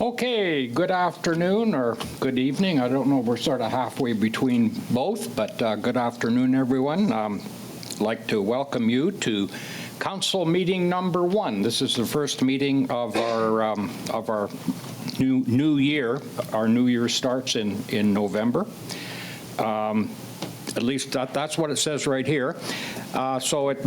Okay, good afternoon or good evening. I don't know, we're sort of halfway between both, but good afternoon, everyone. I'd like to welcome you to Council meeting number 1. This is the first meeting of our new year. Our new year starts in November. At least that's what it says right here. So at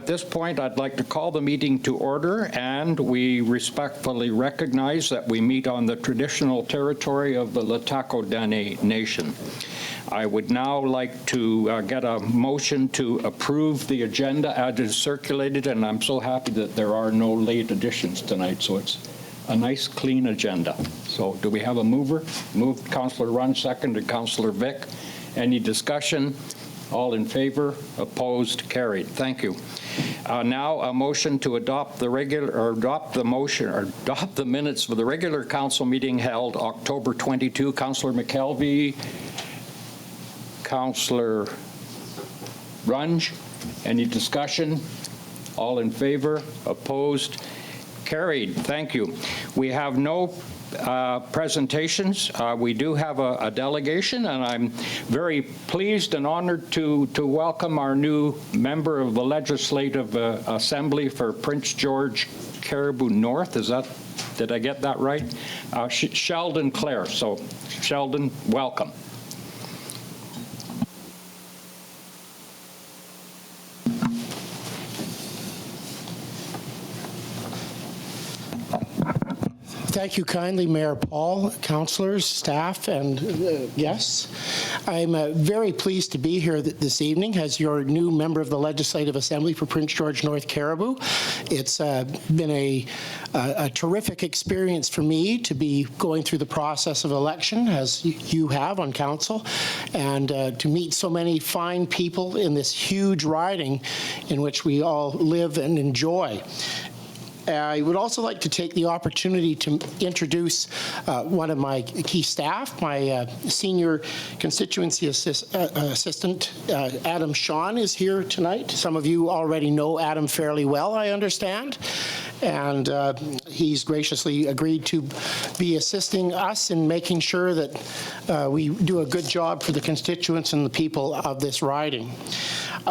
this point, I'd like to call the meeting to order, and we respectfully recognize that we meet on the traditional territory of the LHTAKO DENE Nation. I would now like to get a motion to approve the agenda as is circulated, and I'm so happy that there are no late additions tonight, so it's a nice, clean agenda. So do we have a mover? Moved Councillor Runge, seconded Councillor Vic. Any discussion? All in favor? Opposed? Carried. Thank you. Now a motion to adopt the minutes for the regular council meeting held October 22. Councillor McKelvey, Councillor Runge. Any discussion? All in favor? Opposed? Carried. Thank you. We have no presentations. We do have a delegation, and I'm very pleased and honored to welcome our new member of the Legislative Assembly for Prince George Cariboo North. Did I get that right? Sheldon Clare. So Sheldon, welcome. Thank you kindly, Mayor Paull, councillors, staff, and guests. I'm very pleased to be here this evening as your new member of the Legislative Assembly for Prince George North Cariboo. It's been a terrific experience for me to be going through the process of election, as you have on council, and to meet so many fine people in this huge riding in which we all live and enjoy. I would also like to take the opportunity to introduce one of my key staff, my senior constituency assistant, Adam Shawn, is here tonight. Some of you already know Adam fairly well, I understand, and he's graciously agreed to be assisting us in making sure that we do a good job for the constituents and the people of this riding.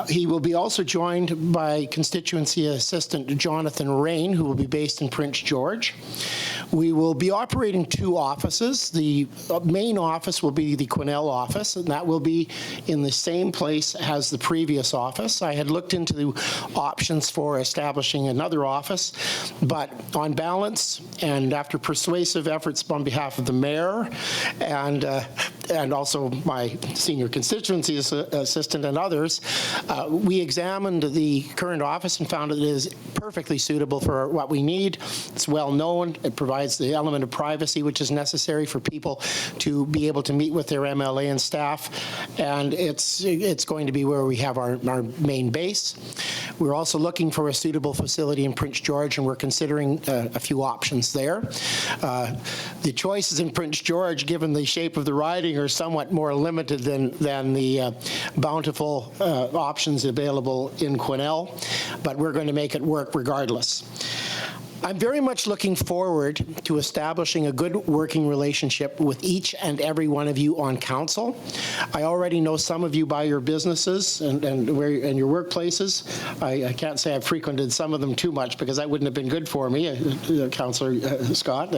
He will be also joined by constituency assistant Jonathan Rain, who will be based in Prince George. We will be operating 2 offices. The main office will be the Quesnel office, and that will be in the same place as the previous office. I had looked into the options for establishing another office, but on balance, and after persuasive efforts on behalf of the mayor and also my senior constituency assistant and others, we examined the current office and found it is perfectly suitable for what we need. It's well known. It provides the element of privacy which is necessary for people to be able to meet with their MLA and staff, and it's going to be where we have our main base. We're also looking for a suitable facility in Prince George, and we're considering a few options there. The choices in Prince George, given the shape of the riding, are somewhat more limited than the bountiful options available in Quesnel, but we're going to make it work regardless. I'm very much looking forward to establishing a good working relationship with each and every one of you on council. I already know some of you by your businesses and your workplaces. I can't say I've frequented some of them too much because that wouldn't have been good for me, Councillor Scott.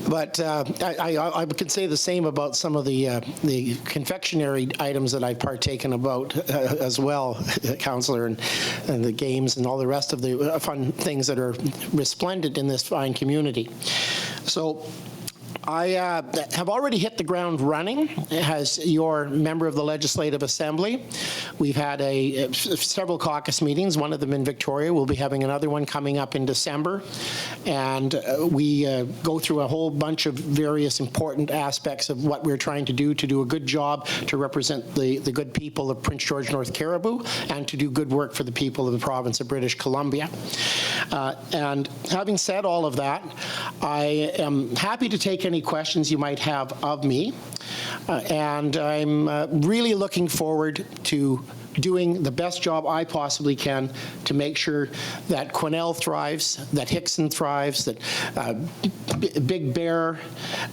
But I can say the same about some of the confectionery items that I've partaken about as well, Councillor, and the games and all the rest of the fun things that are resplendent in this fine community. So I have already hit the ground running as your member of the Legislative Assembly. We've had several caucus meetings, one of them in Victoria. We'll be having another one coming up in December. And we go through a whole bunch of various important aspects of what we're trying to do a good job to represent the good people of Prince George North Cariboo and to do good work for the people of the province of British Columbia. And having said all of that, I am happy to take any questions you might have of me. And I'm really looking forward to doing the best job I possibly can to make sure that Quesnel thrives, that Hickson thrives, that Big Bear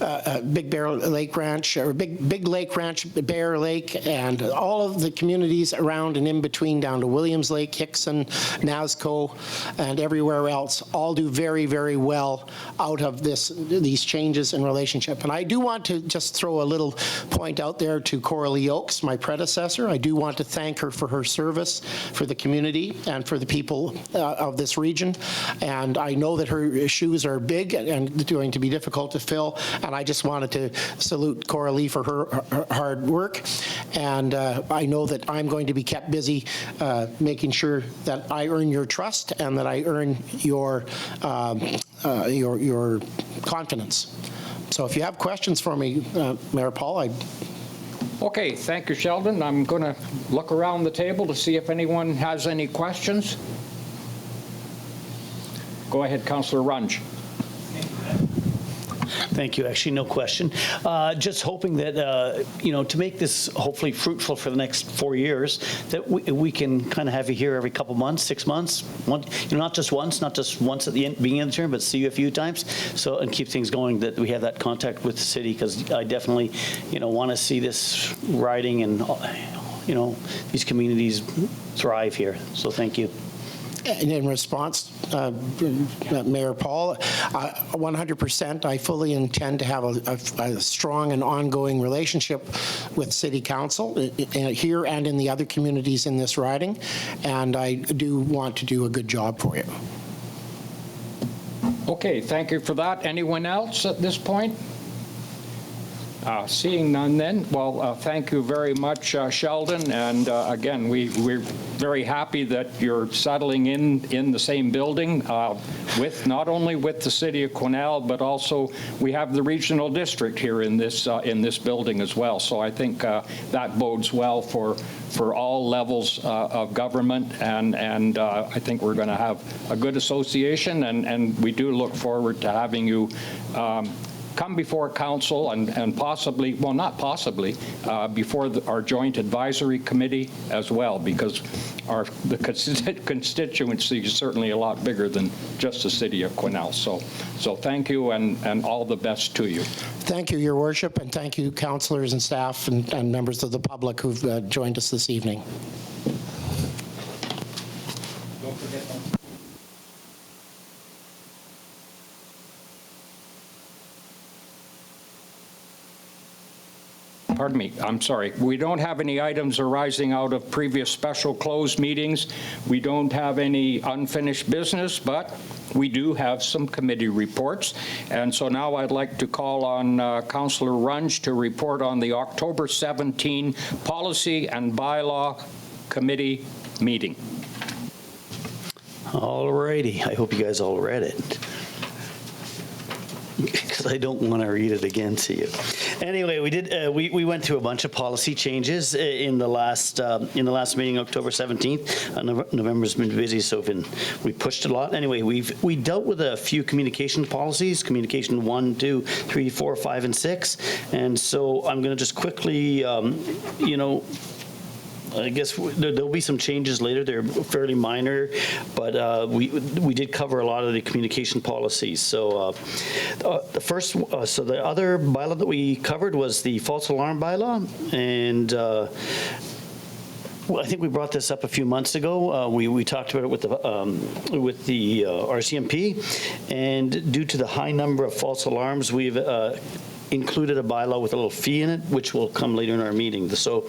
Lake Ranch, or Big Lake Ranch, Bear Lake, and all of the communities around and in between down to Williams Lake, Hickson, Nasco, and everywhere else all do very, very well out of these changes in relationship. And I do want to just throw a little point out there to Coralie Oakes, my predecessor. I do want to thank her for her service for the community and for the people of this region. And I know that her shoes are big and going to be difficult to fill. And I just wanted to salute Coralie for her hard work. And I know that I'm going to be kept busy making sure that I earn your trust and that I earn your confidence. So if you have questions for me, Mayor Paull, Okay, thank you, Sheldon. I'm going to look around the table to see if anyone has any questions. Go ahead, Councillor Runge. Thank you. Actually, no question. Just hoping that, to make this hopefully fruitful for the next 4 years, that we can kind of have you here every couple months, 6 months, not just once at the beginning of the term, but see you a few times, and keep things going, that we have that contact with the city, because I definitely, want to see this riding and, these communities thrive here. So thank you. And in response, Mayor Paull, 100%, I fully intend to have a strong and ongoing relationship with City Council here and in the other communities in this riding, and I do want to do a good job for you. Okay, thank you for that. Anyone else at this point? Seeing none then, well, thank you very much, Sheldon. And again, we're very happy that you're settling in the same building with not only with the city of Quesnel, but also we have the regional district here in this building as well. So I think that bodes well for all levels of government, and I think we're going to have a good association, and we do look forward to having you come before council and possibly, well, not possibly, before our joint advisory committee as well, because the constituency is certainly a lot bigger than just the city of Quesnel. So thank you, and all the best to you. Thank you, Your Worship, and thank you, councillors and staff and members of the public who've joined us this evening. Don't forget them. Pardon me, I'm sorry. We don't have any items arising out of previous special closed meetings. We don't have any unfinished business, but we do have some committee reports. And so now I'd like to call on Councillor Runge to report on the October 17 Policy and Bylaw Committee meeting. All righty. I hope you guys all read it, because I don't want to read it again to you. Anyway, we went through a bunch of policy changes in the last meeting, October 17th. November's been busy, so we pushed a lot. Anyway, we dealt with a few communication policies, communication 1, 2, 3, 4, 5, and 6. And so I'm going to just quickly, I guess there'll be some changes later. They're fairly minor, but we did cover a lot of the communication policies. So the other bylaw that we covered was the false alarm bylaw, and I think we brought this up a few months ago. We talked about it with the RCMP, and due to the high number of false alarms, we've included a bylaw with a little fee in it, which will come later in our meeting. So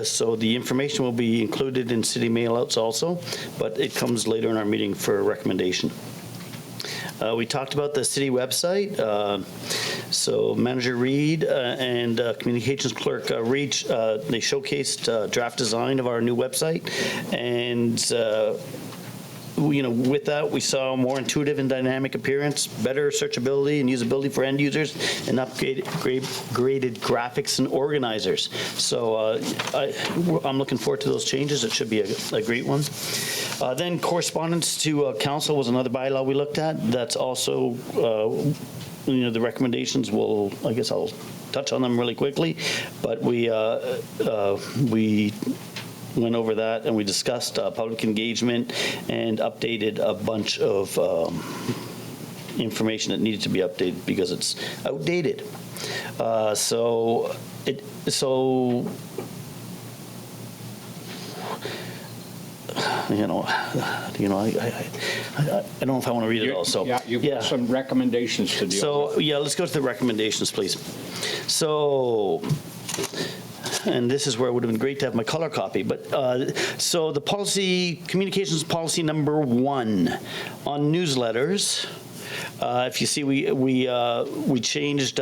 so the information will be included in city mailouts also, but it comes later in our meeting for a recommendation. We talked about the city website. So Manager Reed and Communications Clerk Reed, they showcased draft design of our new website, and with that, we saw a more intuitive and dynamic appearance, better searchability and usability for end users, and upgraded graphics and organizers. So I'm looking forward to those changes. It should be a great one. Then correspondence to council was another bylaw we looked at. That's also, the recommendations I guess I'll touch on them really quickly, but we went over that, and we discussed public engagement and updated a bunch of information that needed to be updated because it's outdated. You know, I don't know if I want to read it all. So Yeah, you've got some recommendations to deal with. So, yeah, let's go to the recommendations, please. So, and this is where it would have been great to have my color copy, but, so the policy, communications policy number 1 on newsletters. If you see, we changed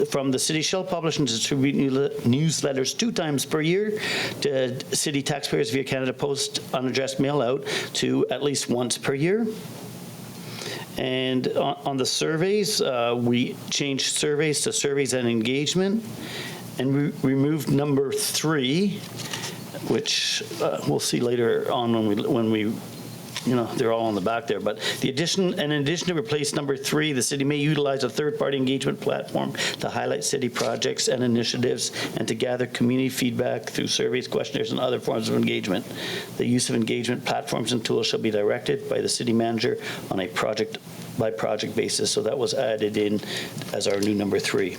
from the city shall publish and distribute newsletters 2 times per year to city taxpayers via Canada Post unaddressed mail out to at least once per year. And on the surveys, we changed surveys to surveys and engagement, and we removed number 3, which we'll see later on when we you know, they're all on the back there. But in addition to replace number 3, the city may utilize a third-party engagement platform to highlight city projects and initiatives and to gather community feedback through surveys, questionnaires, and other forms of engagement. The use of engagement platforms and tools shall be directed by the city manager on a project-by-project basis. So that was added in as our new number 3.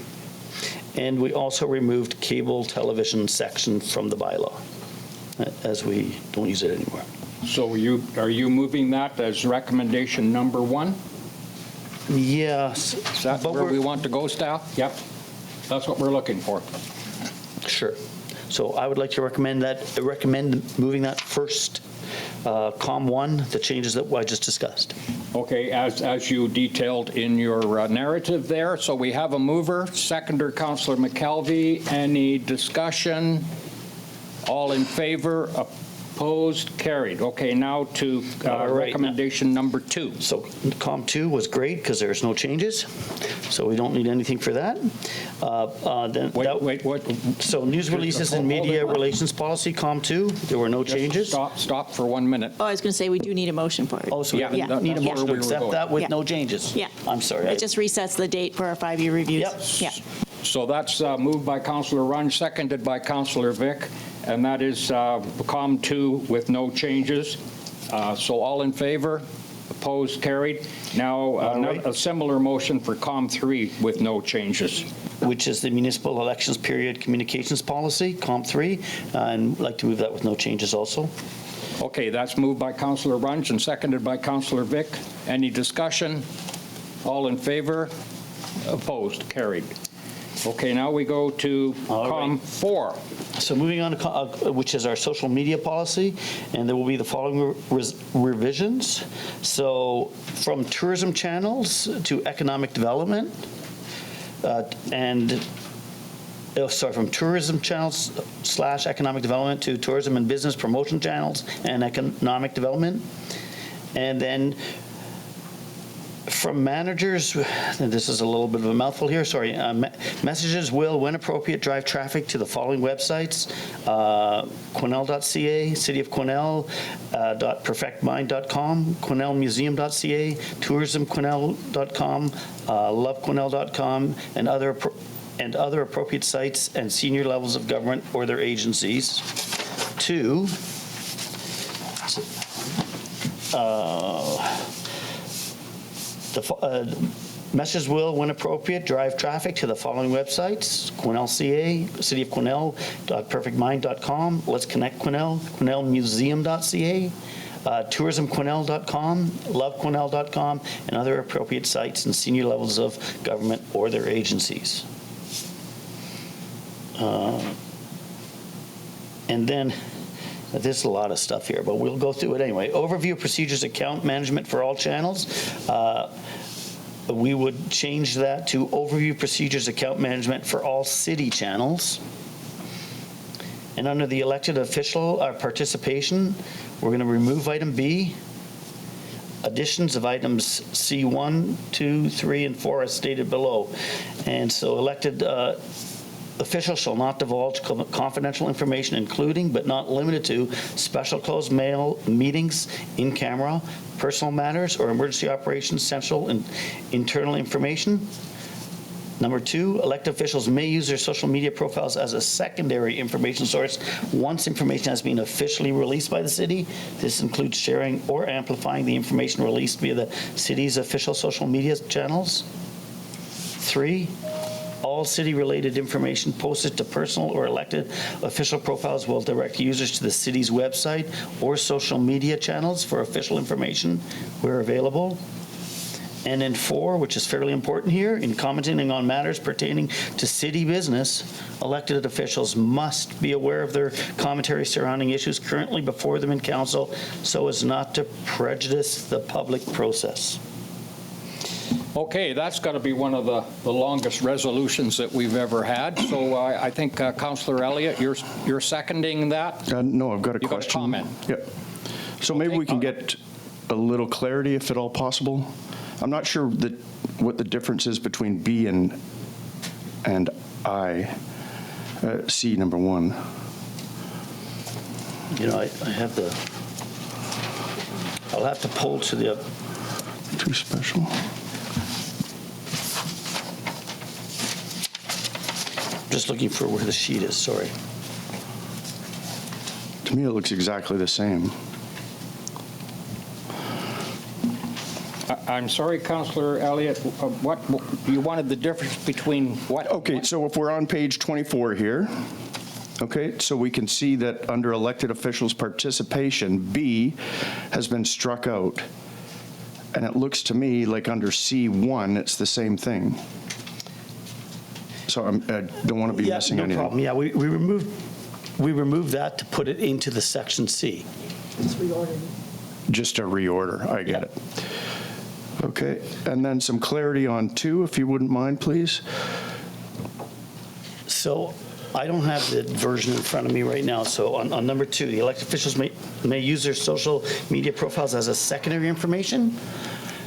And we also removed cable television section from the bylaw, as we don't use it anymore. So are you moving that as recommendation number 1? Yes. Is that where we want to go, staff? Yep. That's what we're looking for. Sure. So I would like to recommend moving that first, COM 1, the changes that I just discussed. Okay, as you detailed in your narrative there. So we have a mover, seconder, Councillor McKelvey. Any discussion? All in favor? Opposed? Carried. Okay, now to recommendation number 2. So COM 2 was great because there's no changes, so we don't need anything for that. Wait, what? So news releases and media relations policy, COM 2, there were no changes. Stop for 1 minute. Oh, I was going to say, we do need a motion for it. Oh, so we Yeah, need a that's motion to where we were accept going. that with Yeah. no changes? Yeah. I'm sorry. It just resets the date for our 5-year reviews. Yep. Yeah. So that's moved by Councillor Runge, seconded by Councillor Vic, and that is COM 2 with no changes. So all in favor? Opposed? Carried. Now, right. a similar motion for COM 3 with no changes. Which is the municipal elections period communications policy, COM 3, and I'd like to move that with no changes also. Okay, that's moved by Councillor Runge and seconded by Councillor Vic. Any discussion? All in favor? Opposed? Carried. Okay, now we go to COM 4. So moving on to, which is our social media policy, and there will be the following revisions. So from tourism channels to economic development, from tourism channels / economic development to tourism and business promotion channels and economic development. And then from managers, and this is a little bit of a mouthful here, sorry, messages will, when appropriate, drive traffic to the following websites: Quesnel.ca, City of Quesnel, .perfectmind.com, QuesnelMuseum.ca, TourismQuesnel.com, LoveQuesnel.com, and other appropriate sites and senior levels of government or their agencies. 2, messages will, when appropriate, drive traffic to the following websites: Quesnel.ca, City of Quesnel, .perfectmind.com, Let's Connect Quesnel, QuesnelMuseum.ca, TourismQuesnel.com, LoveQuesnel.com, and other appropriate sites and senior levels of government or their agencies. And then, there's a lot of stuff here, but we'll go through it anyway. Overview procedures, account management for all channels. We would change that to overview procedures, account management for all city channels. And under the elected official participation, we're going to remove item B. Additions of items C1, 2, 3, and 4 as stated below. And so elected officials shall not divulge confidential information, including but not limited to special closed mail meetings, in camera, personal matters, or emergency operations, central and internal information. Number 2, elected officials may use their social media profiles as a secondary information source once information has been officially released by the city. This includes sharing or amplifying the information released via the city's official social media channels. 3, all city-related information posted to personal or elected official profiles will direct users to the city's website or social media channels for official information where available. And then 4, which is fairly important here, in commenting on matters pertaining to city business, elected officials must be aware of their commentary surrounding issues currently before them in council so as not to prejudice the public process. Okay, that's got to be one of the longest resolutions that we've ever had. So I think Councillor Elliott, you're seconding that? No, I've got a You got a question. comment? Yep. So maybe we can get a little clarity, if at all possible. I'm not sure what the difference is between B and I, C number 1. You know, I have the, I'll have to pull to the, Too special. just looking for where the sheet is, sorry. To me, it looks exactly the same. I'm sorry, Councillor Elliott, what, you wanted the difference between what? Okay, so if we're on page 24 here, okay, so we can see that under elected officials' participation, B has been struck out. And it looks to me like under C1, it's the same thing. So I don't want to be missing no anything. problem. Yeah, we removed that to put it into the section C. Just a reorder, I get Yeah. it. Okay, and then some clarity on 2, if you wouldn't mind, please. So I don't have the version in front of me right now. So on number 2, the elected officials may use their social media profiles as a secondary information.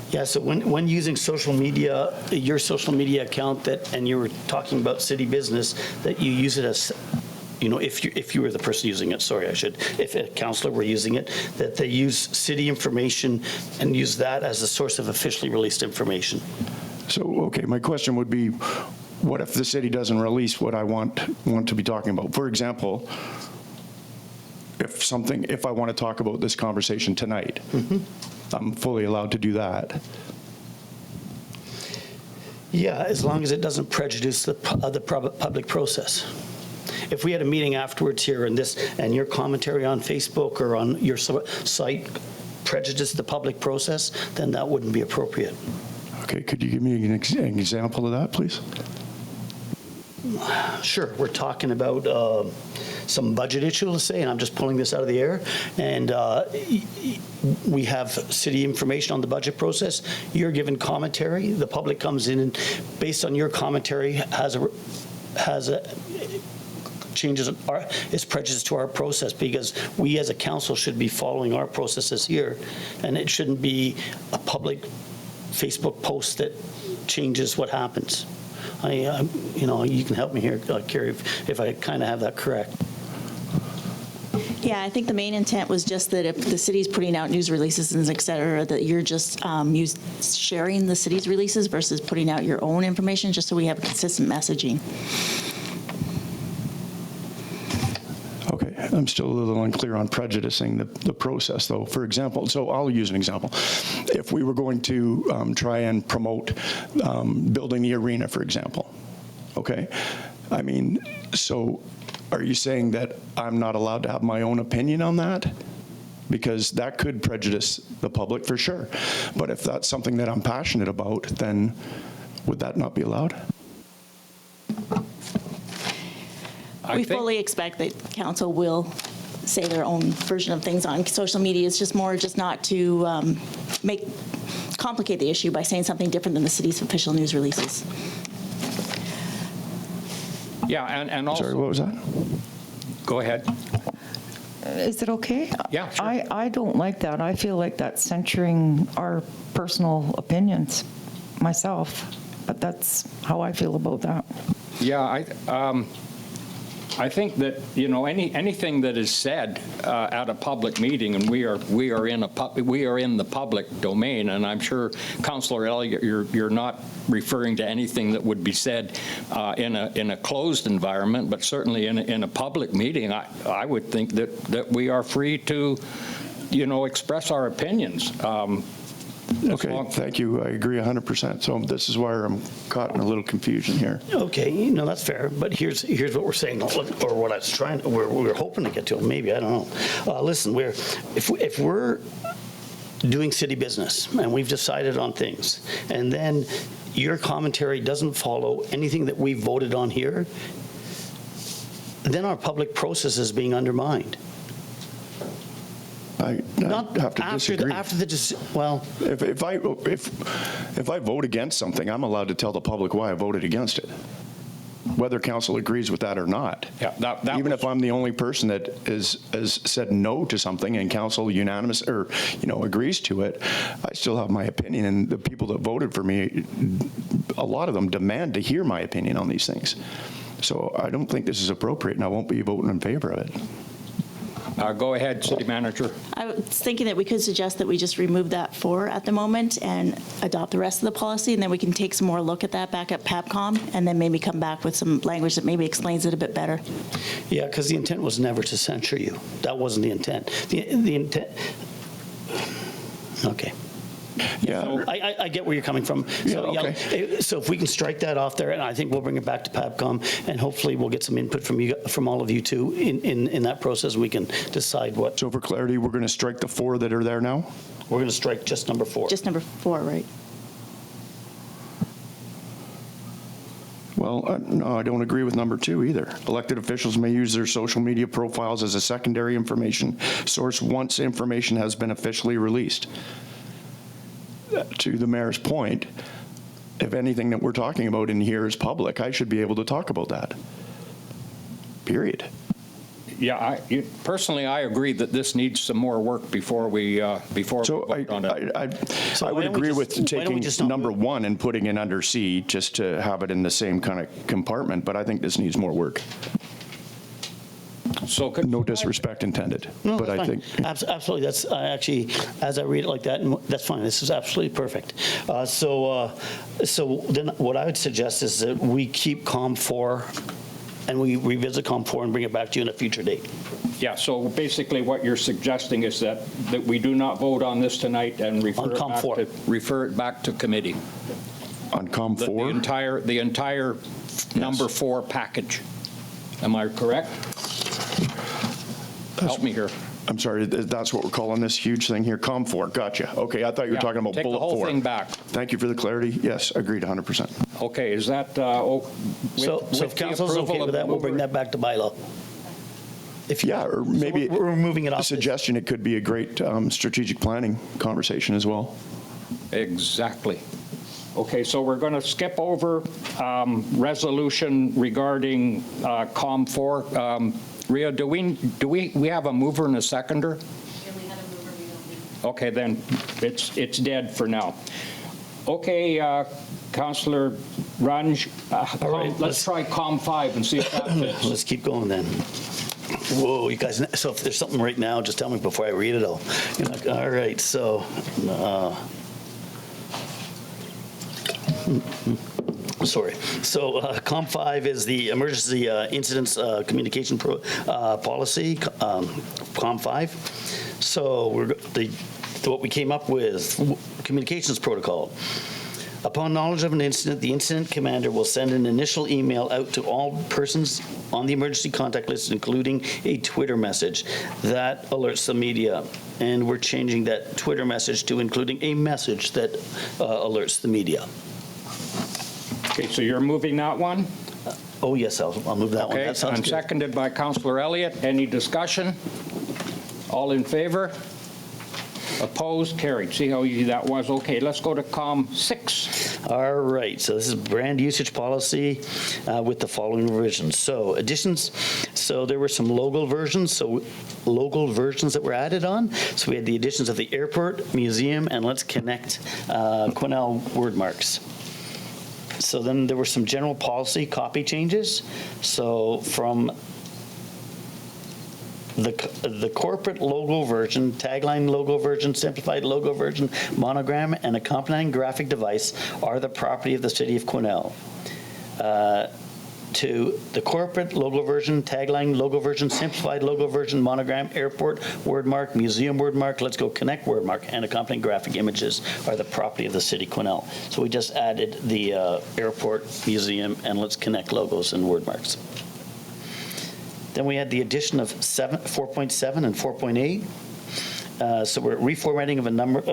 Yeah, so when using social media, your social media account and you were talking about city business, that you use it as, you know, if you were the person using it, sorry, if a councillor were using it, that they use city information and use that as a source of officially released information. So, okay, my question would be, what if the city doesn't release what I want to be talking about? For example, if I want to talk about this conversation tonight, I'm fully allowed to do that. Yeah, as long as it doesn't prejudice the public process. If we had a meeting afterwards here and your commentary on Facebook or on your site prejudiced the public process, then that wouldn't be appropriate. Okay, could you give me an example of that, please? Sure, we're talking about some budget issue, let's say, and I'm just pulling this out of the air, and we have city information on the budget process. You're given commentary. The public comes in and, based on your commentary, is prejudice to our process, because we as a council should be following our processes here, and it shouldn't be a public Facebook post that changes what happens. You know, you can help me here, Carrie, if I kind of have that correct. Yeah, I think the main intent was just that if the city's putting out news releases and et cetera, that you're just sharing the city's releases versus putting out your own information, just so we have consistent messaging. Okay, I'm still a little unclear on prejudicing the process, though. For example, so I'll use an example. If we were going to try and promote building the arena, for example, okay? I mean, so are you saying that I'm not allowed to have my own opinion on that? Because that could prejudice the public for sure. But if that's something that I'm passionate about, then would that not be allowed? We fully expect that council will say their own version of things on social media. It's just not to complicate the issue by saying something different than the city's official news releases. Yeah, and also. Sorry, what was that? Go ahead. Is it okay? Yeah, sure. I don't like that. I feel like that's censoring our personal opinions myself, but that's how I feel about that. Yeah, I think that, you know, anything that is said at a public meeting, and we are in the public domain, and I'm sure, Councillor Elliott, you're not referring to anything that would be said in a closed environment, but certainly in a public meeting, I would think that we are free to, you know, express our opinions. Okay, thank you. I agree 100%. So this is why I'm caught in a little confusion here. Okay, no, that's fair, but here's what we're saying, or what I was trying, we're hoping to get to, maybe, I don't know. Listen, if we're doing city business, and we've decided on things, and then your commentary doesn't follow anything that we voted on here, then our public process is being undermined. I have to disagree. Well, If I vote against something, I'm allowed to tell the public why I voted against it, whether council agrees with that or not. Yeah, that Even was- if I'm the only person that has said no to something and council unanimous or, you know, agrees to it, I still have my opinion. And the people that voted for me, a lot of them demand to hear my opinion on these things. So I don't think this is appropriate, and I won't be voting in favor of it. Go ahead, City Manager. I was thinking that we could suggest that we just remove that 4 at the moment and adopt the rest of the policy, and then we can take some more look at that back at PAPCOM, and then maybe come back with some language that maybe explains it a bit better. yeah, because the intent was never to censure you. That wasn't the intent. The intent, okay. Yeah. I get where you're coming from. So, Yeah, okay. So if we can strike that off there, and I think we'll bring it back to PAPCOM, and hopefully we'll get some input from all of you too in that process. We can decide what. So for clarity, we're going to strike the 4 that are there now? We're going to strike just number 4. Just number 4, right? Well, no, I don't agree with number 2 either. Elected officials may use their social media profiles as a secondary information source once information has been officially released. To the mayor's point, if anything that we're talking about in here is public, I should be able to talk about that. Period. Yeah, personally, I agree that this needs some more work before we So vote on it. I So would why don't we agree just- with why don't we taking just not number vote? 1 and putting it under C just to have it in the same kind of compartment, but I think this needs more work. So No disrespect intended, No, but that's I fine. think. Absolutely. That's actually, as I read it like that, and that's fine. This is absolutely perfect. So then what I would suggest is that we keep COM 4 and we revisit COM 4 and bring it back to you in a future date. Yeah, so basically what you're suggesting is that we do not vote on this tonight and On COM 4. refer it back to committee. On COM The 4? entire number 4 package. Am I correct? Help me here. I'm sorry, that's what we're calling this huge thing here? COM 4, gotcha. Okay, I thought you were Yeah, talking about take the bullet 4. whole thing back. Thank you for the clarity. Yes, agreed 100%. Okay, is that, So with if the council's approval okay of with the that, we'll bring mover? that back to bylaw. If Yeah, or maybe we're moving it a off. suggestion, it could be a great strategic planning conversation as well. Exactly. Okay, so we're going to skip over resolution regarding COM 4. Rhea, do we have a mover and a seconder? Okay, then it's dead for now. Okay, Councillor Runge, right, let's try COM 5 and see if that fits. Let's keep going then. Whoa, you guys, so if there's something right now, just tell me before I read it all. You're like, all right, so. Sorry. So COM 5 is the emergency incidents communication policy, COM 5. So what we came up with, communications protocol. Upon knowledge of an incident, the incident commander will send an initial email out to all persons on the emergency contact list, including a Twitter message that alerts the media. And we're changing that Twitter message to including a message that alerts the media. Okay, so you're moving that one? Oh, yes, I'll move that one. Okay, That sounds and good. seconded by Councillor Elliott. Any discussion? All in favor? Opposed? Carried. See how easy that was? Okay, let's go to COM 6. All right, so this is brand usage policy with the following revisions. So additions, so there were some local versions that were added on. So we had the additions of the airport, museum, and let's connect Quesnel word marks. So then there were some general policy copy changes. So from The corporate logo version, tagline logo version, simplified logo version, monogram, and accompanying graphic device are the property of the City of Quesnel. To the corporate logo version, tagline logo version, simplified logo version, monogram, airport wordmark, museum wordmark, Let's Go Connect wordmark, and accompanying graphic images are the property of the City of Quesnel. So we just added the airport, museum, and Let's Connect logos and wordmarks. Then we had the addition of 4.7 and 4.8. So we're reformatting of a number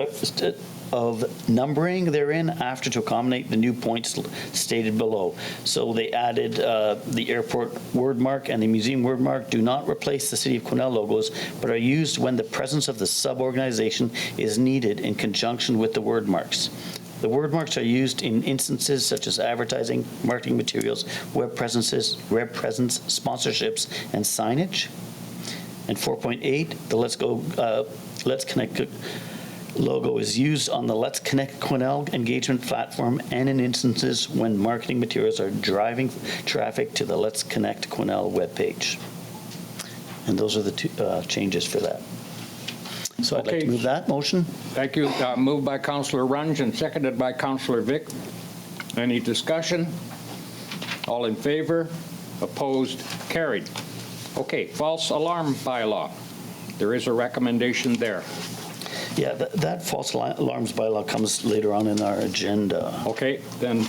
of numbering therein after to accommodate the new points stated below. So they added the airport wordmark and the museum wordmark do not replace the City of Quesnel logos, but are used when the presence of the sub-organization is needed in conjunction with the wordmarks. The wordmarks are used in instances such as advertising, marketing materials, web presence, sponsorships, and signage. And 4.8, the Let's Connect logo is used on the Let's Connect Quesnel engagement platform and in instances when marketing materials are driving traffic to the Let's Connect Quesnel webpage. And those are the two changes for that. So I'd like to move that motion. Thank you. Moved by Councillor Runge and seconded by Councillor Vic. Any discussion? All in favor? Opposed? Carried. Okay, false alarm bylaw. There is a recommendation there. Yeah, that false alarms bylaw comes later on in our agenda. Okay, then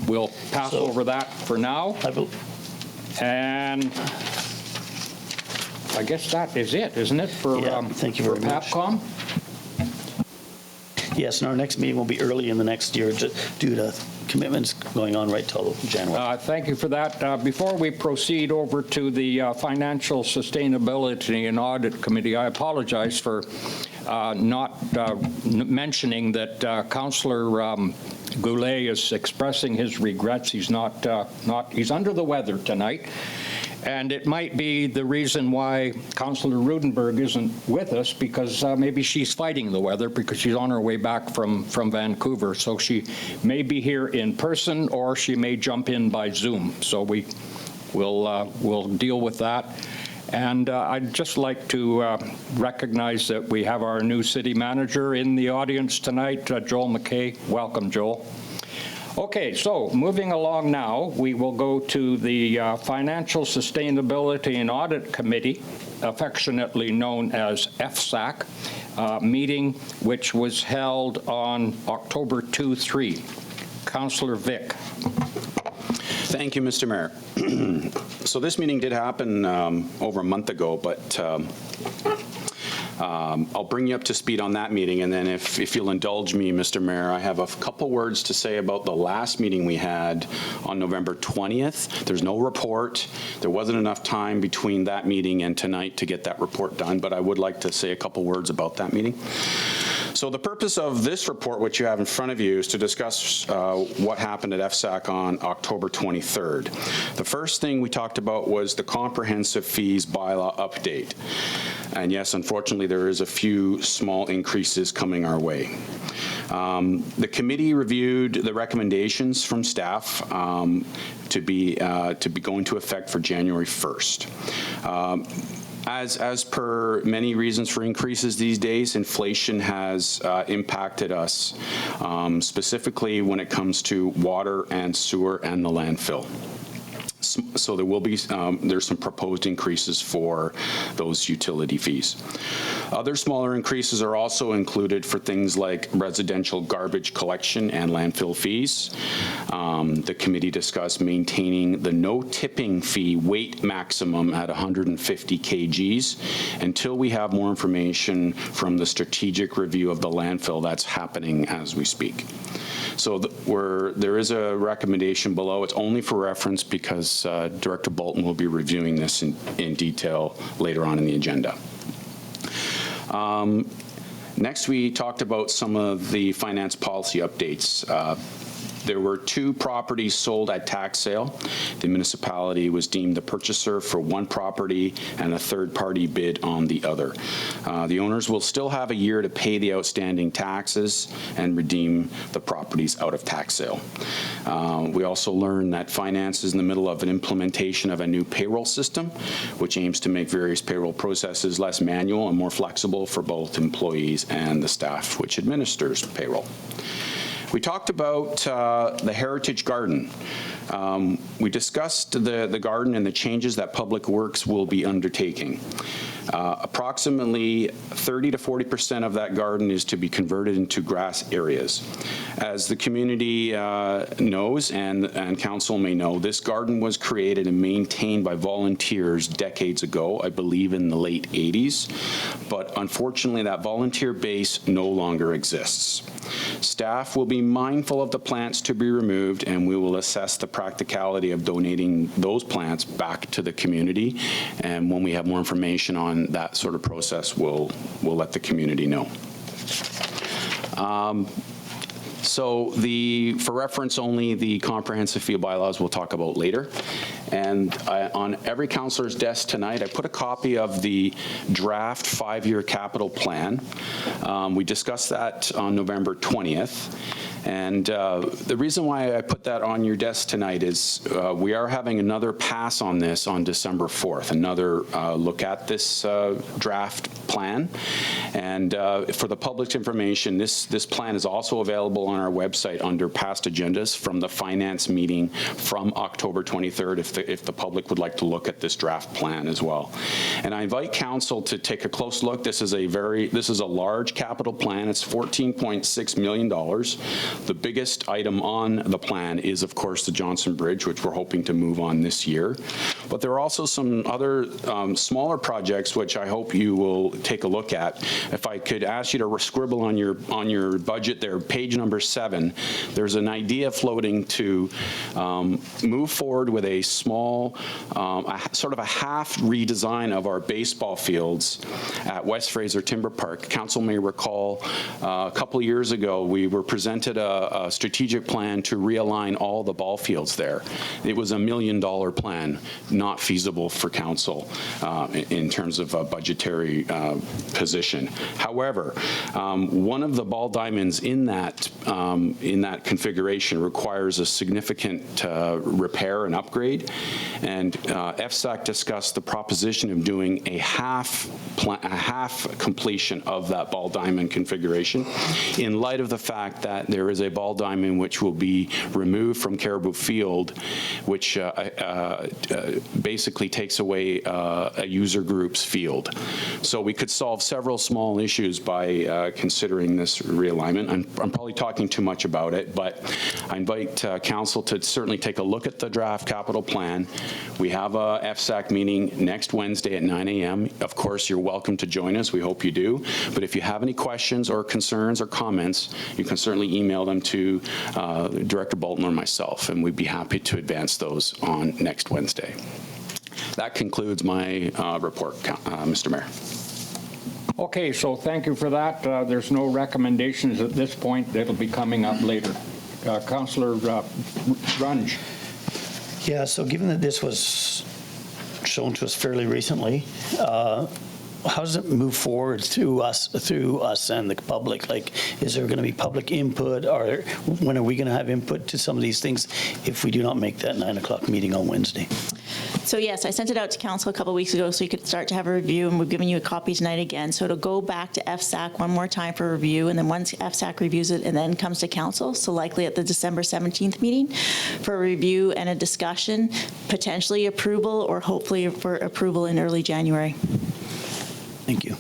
we'll pass over that for now. And I guess that is it, isn't it, for, thank you very much. PAPCOM? Yes, and our next meeting will be early in the next year due to commitments going on right till January. Thank you for that. Before we proceed over to the Financial Sustainability and Audit Committee, I apologize for not mentioning that Councillor Goulet is expressing his regrets. He's he's under the weather tonight. And it might be the reason why Councillor Roodenburg isn't with us, because maybe she's fighting the weather because she's on her way back from Vancouver. So she may be here in person or she may jump in by Zoom. So we'll deal with that. And I'd just like to recognize that we have our new city manager in the audience tonight, Joel McKay. Welcome, Joel. Okay, so moving along now, we will go to the Financial Sustainability and Audit Committee, affectionately known as FSAC, meeting which was held on October 2-3. Councillor Vic. Thank you, Mr. Mayor. So this meeting did happen over a month ago, but I'll bring you up to speed on that meeting, and then if you'll indulge me, Mr. Mayor, I have a couple words to say about the last meeting we had on November 20th. There's no report. There wasn't enough time between that meeting and tonight to get that report done, but I would like to say a couple words about that meeting. So the purpose of this report, which you have in front of you, is to discuss what happened at FSAC on October 23rd. The first thing we talked about was the comprehensive fees bylaw update. And yes, unfortunately, there is a few small increases coming our way. The committee reviewed the recommendations from staff to be going into effect for January 1st. As per many reasons for increases these days, inflation has impacted us, specifically when it comes to water and sewer and the landfill. So there will be there's some proposed increases for those utility fees. Other smaller increases are also included for things like residential garbage collection and landfill fees. The committee discussed maintaining the no tipping fee weight maximum at 150 kgs until we have more information from the strategic review of the landfill that's happening as we speak. So there is a recommendation below. It's only for reference because Director Bolton will be reviewing this in detail later on in the agenda. Next, we talked about some of the finance policy updates. There were 2 properties sold at tax sale. The municipality was deemed the purchaser for one property and a third-party bid on the other. The owners will still have a year to pay the outstanding taxes and redeem the properties out of tax sale. We also learned that finance is in the middle of an implementation of a new payroll system, which aims to make various payroll processes less manual and more flexible for both employees and the staff which administers payroll. We talked about the Heritage Garden. We discussed the garden and the changes that Public Works will be undertaking. Approximately 30 to 40% of that garden is to be converted into grass areas. As the community knows, and council may know, this garden was created and maintained by volunteers decades ago, I believe in the late 80s, but unfortunately that volunteer base no longer exists. Staff will be mindful of the plants to be removed, and we will assess the practicality of donating those plants back to the community, and when we have more information on that sort of process, we'll let the community know. So for reference only, the comprehensive field bylaws we'll talk about later. And on every councillor's desk tonight, I put a copy of the draft 5-year capital plan. We discussed that on November 20th. And the reason why I put that on your desk tonight is we are having another pass on this on December 4th, another look at this draft plan. And for the public's information, this plan is also available on our website under past agendas from the finance meeting from October 23rd if the public would like to look at this draft plan as well. And I invite council to take a close look. This is a large capital plan. It's $14.6 million. The biggest item on the plan is, of course, the Johnson Bridge, which we're hoping to move on this year. But there are also some other smaller projects which I hope you will take a look at. If I could ask you to scribble on your budget there, page number 7, there's an idea floating to move forward with a small, sort of a half redesign of our baseball fields at West Fraser Timber Park. Council may recall a couple of years ago we were presented a strategic plan to realign all the ball fields there. It was $1 million plan, not feasible for council in terms of a budgetary position. However, one of the ball diamonds in that configuration requires a significant repair and upgrade, and FSAC discussed the proposition of doing a half completion of that ball diamond configuration in light of the fact that there is a ball diamond which will be removed from Cariboo Field, which basically takes away a user group's field. So we could solve several small issues by considering this realignment. I'm probably talking too much about it, but I invite council to certainly take a look at the draft capital plan. We have a FSAC meeting next Wednesday at 9 a.m. Of course, you're welcome to join us. We hope you do. But if you have any questions or concerns or comments, you can certainly email them to Director Bolton or myself, and we'd be happy to advance those on next Wednesday. That concludes my report, Mr. Mayor. Okay, so thank you for that. There's no recommendations at this point. That'll be coming up later. Councillor Runge. Yeah, so given that this was shown to us fairly recently, how does it move forward through us and the public? Like, is there going to be public input, or when are we going to have input to some of these things if we do not make that 9 o'clock meeting on Wednesday? So yes, I sent it out to council a couple of weeks ago so you could start to have a review, and we've given you a copy tonight again. So it'll go back to FSAC one more time for review, and then once FSAC reviews it and then comes to council, so likely at the December 17th meeting for a review and a discussion, potentially approval, or hopefully for approval in early January. Thank you.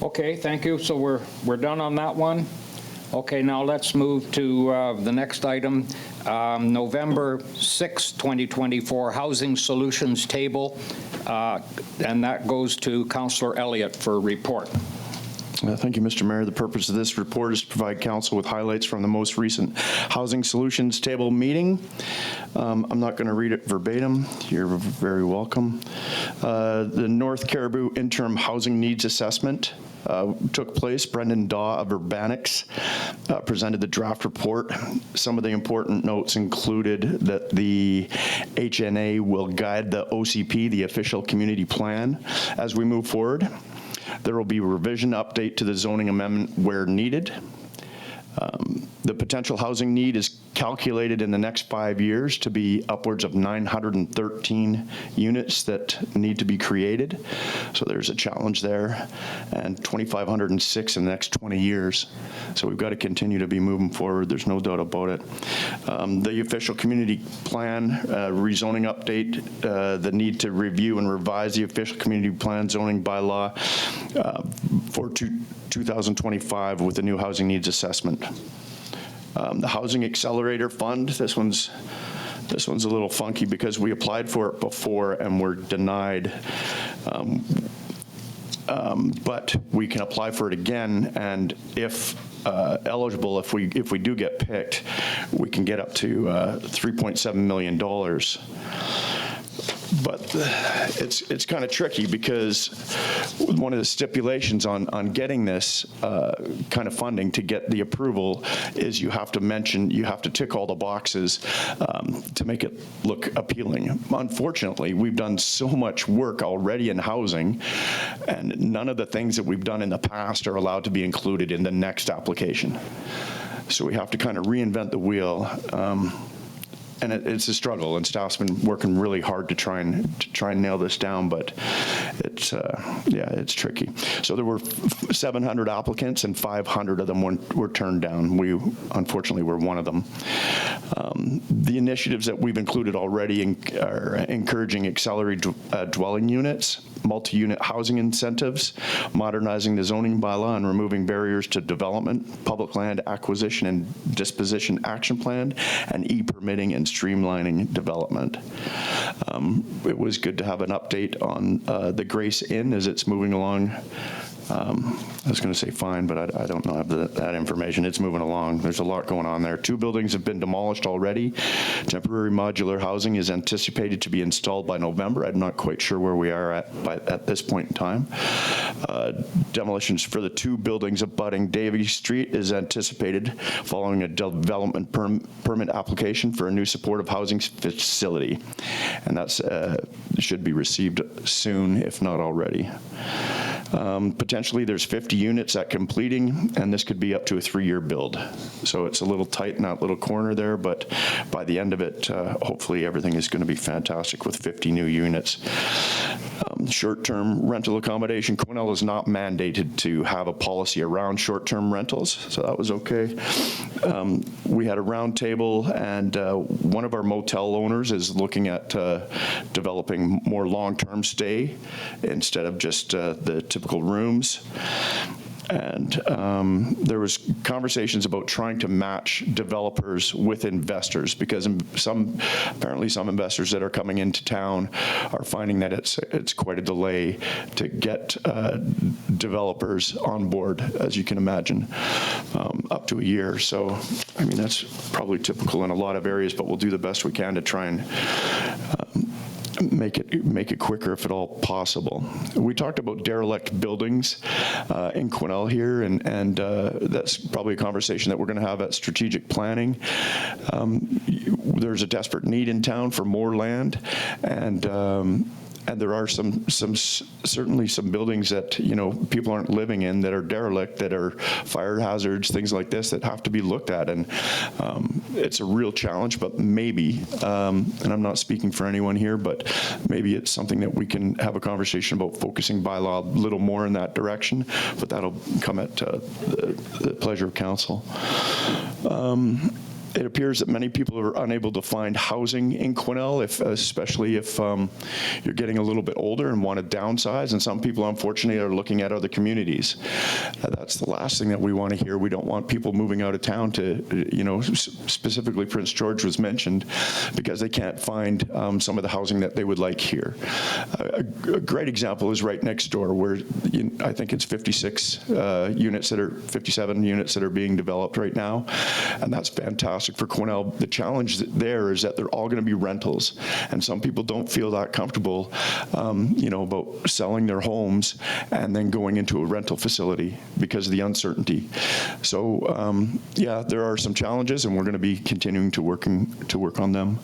Okay, thank you. So we're done on that one. Okay, now let's move to the next item, November 6, 2024, Housing Solutions Table, and that goes to Councillor Elliott for a report. Thank you, Mr. Mayor. The purpose of this report is to provide council with highlights from the most recent Housing Solutions Table meeting. I'm not going to read it verbatim. You're very welcome. The North Cariboo Interim Housing Needs Assessment took place. Brendan Daw of Urbanics presented the draft report. Some of the important notes included that the HNA will guide the OCP, the official community plan, as we move forward. There will be a revision update to the zoning amendment where needed. The potential housing need is calculated in the next 5 years to be upwards of 913 units that need to be created. So there's a challenge there, and 2,506 in the next 20 years. So we've got to continue to be moving forward. There's no doubt about it. The official community plan, rezoning update, the need to review and revise the official community plan zoning bylaw for 2025 with the new housing needs assessment. The Housing Accelerator Fund, this one's a little funky because we applied for it before and were denied. But we can apply for it again, and if eligible, if we do get picked, we can get up to $3.7 million. But it's kind of tricky because one of the stipulations on getting this kind of funding to get the approval is you have to tick all the boxes to make it look appealing. Unfortunately, we've done so much work already in housing, and none of the things that we've done in the past are allowed to be included in the next application. So we have to kind of reinvent the wheel. And it's a struggle, and staff's been working really hard to try and nail this down, but it's tricky. So there were 700 applicants, and 500 of them were turned down. We unfortunately were one of them. The initiatives that we've included already are encouraging accelerated dwelling units, multi-unit housing incentives, modernizing the zoning bylaw and removing barriers to development, public land acquisition and disposition action plan, and e-permitting and streamlining development. It was good to have an update on the Grace Inn as it's moving along. I was going to say fine, but I don't know that information. It's moving along. There's a lot going on there. 2 buildings have been demolished already. Temporary modular housing is anticipated to be installed by November. I'm not quite sure where we are at this point in time. Demolitions for the 2 buildings abutting Davie Street is anticipated following a development permit application for a new supportive housing facility. And that's should be received soon, if not already. Potentially there's 50 units at completing, and this could be up to a 3-year build. So it's a little tight in that little corner there, but by the end of it, hopefully everything is going to be fantastic with 50 new units. Short-term rental accommodation, Quesnel is not mandated to have a policy around short-term rentals, so that was okay. We had a round table, and one of our motel owners is looking at developing more long-term stay instead of just the typical rooms. And there was conversations about trying to match developers with investors, because apparently some investors that are coming into town are finding that it's quite a delay to get developers on board, as you can imagine, up to a year. So, I mean, that's probably typical in a lot of areas, but we'll do the best we can to try and make it quicker if at all possible. We talked about derelict buildings in Quesnel here, and that's probably a conversation that we're going to have at strategic planning. There's a desperate need in town for more land, and there are certainly some buildings that people aren't living in that are derelict, that are fire hazards, things like this that have to be looked at, and it's a real challenge. But maybe, and I'm not speaking for anyone here, but maybe it's something that we can have a conversation about focusing bylaw a little more in that direction. But that'll come at the pleasure of council. It appears that many people are unable to find housing in Quesnel, especially if you're getting a little bit older and want to downsize, and some people, unfortunately, are looking at other communities. That's the last thing that we want to hear. We don't want people moving out of town to, specifically Prince George was mentioned, because they can't find some of the housing that they would like here. A great example is right next door, where I think it's 57 units that are being developed right now, and that's fantastic. fantastic for Quesnel. The challenge there is that they're all going to be rentals, and some people don't feel that comfortable, about selling their homes and then going into a rental facility because of the uncertainty. So, there are some challenges, and we're going to be continuing to work on them.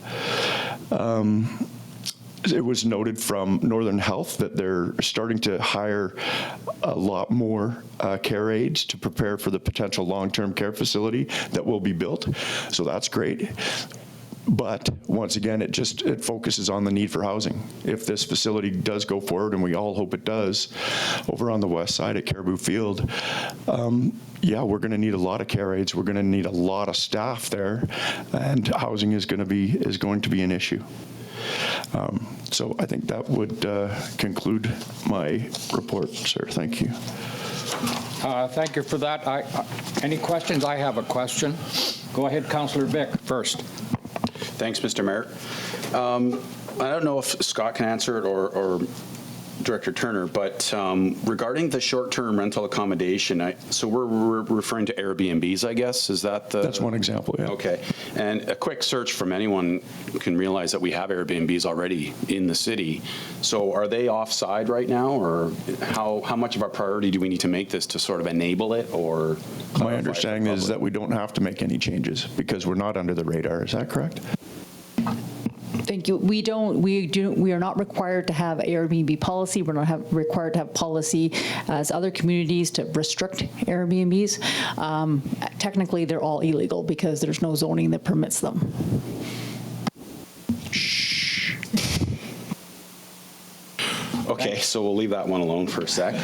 It was noted from Northern Health that they're starting to hire a lot more care aides to prepare for the potential long-term care facility that will be built. So that's great. But once again, it focuses on the need for housing. If this facility does go forward, and we all hope it does, over on the west side at Cariboo Field, we're going to need a lot of care aides. We're going to need a lot of staff there, and housing is going to be an issue. So I think that would conclude my report, sir. Thank you. Thank you for that. Any questions? I have a question. Go ahead, Councillor Vic, first. Thanks, Mr. Mayor. I don't know if Scott can answer it or Director Turner, but regarding the short-term rental accommodation, so we're referring to Airbnbs, I guess? Is that the... That's one example, yeah. Okay. And a quick search from anyone can realize that we have Airbnbs already in the city. So are they offside right now, or how much of a priority do we need to make this to sort of enable it, or... My understanding is that we don't have to make any changes because we're not under the radar. Is that correct? Thank you. We are not required to have Airbnb policy. We're not required to have policy as other communities to restrict Airbnbs. Technically, they're all illegal because there's no zoning that permits them. Shh. Okay, so we'll leave that one alone for a sec.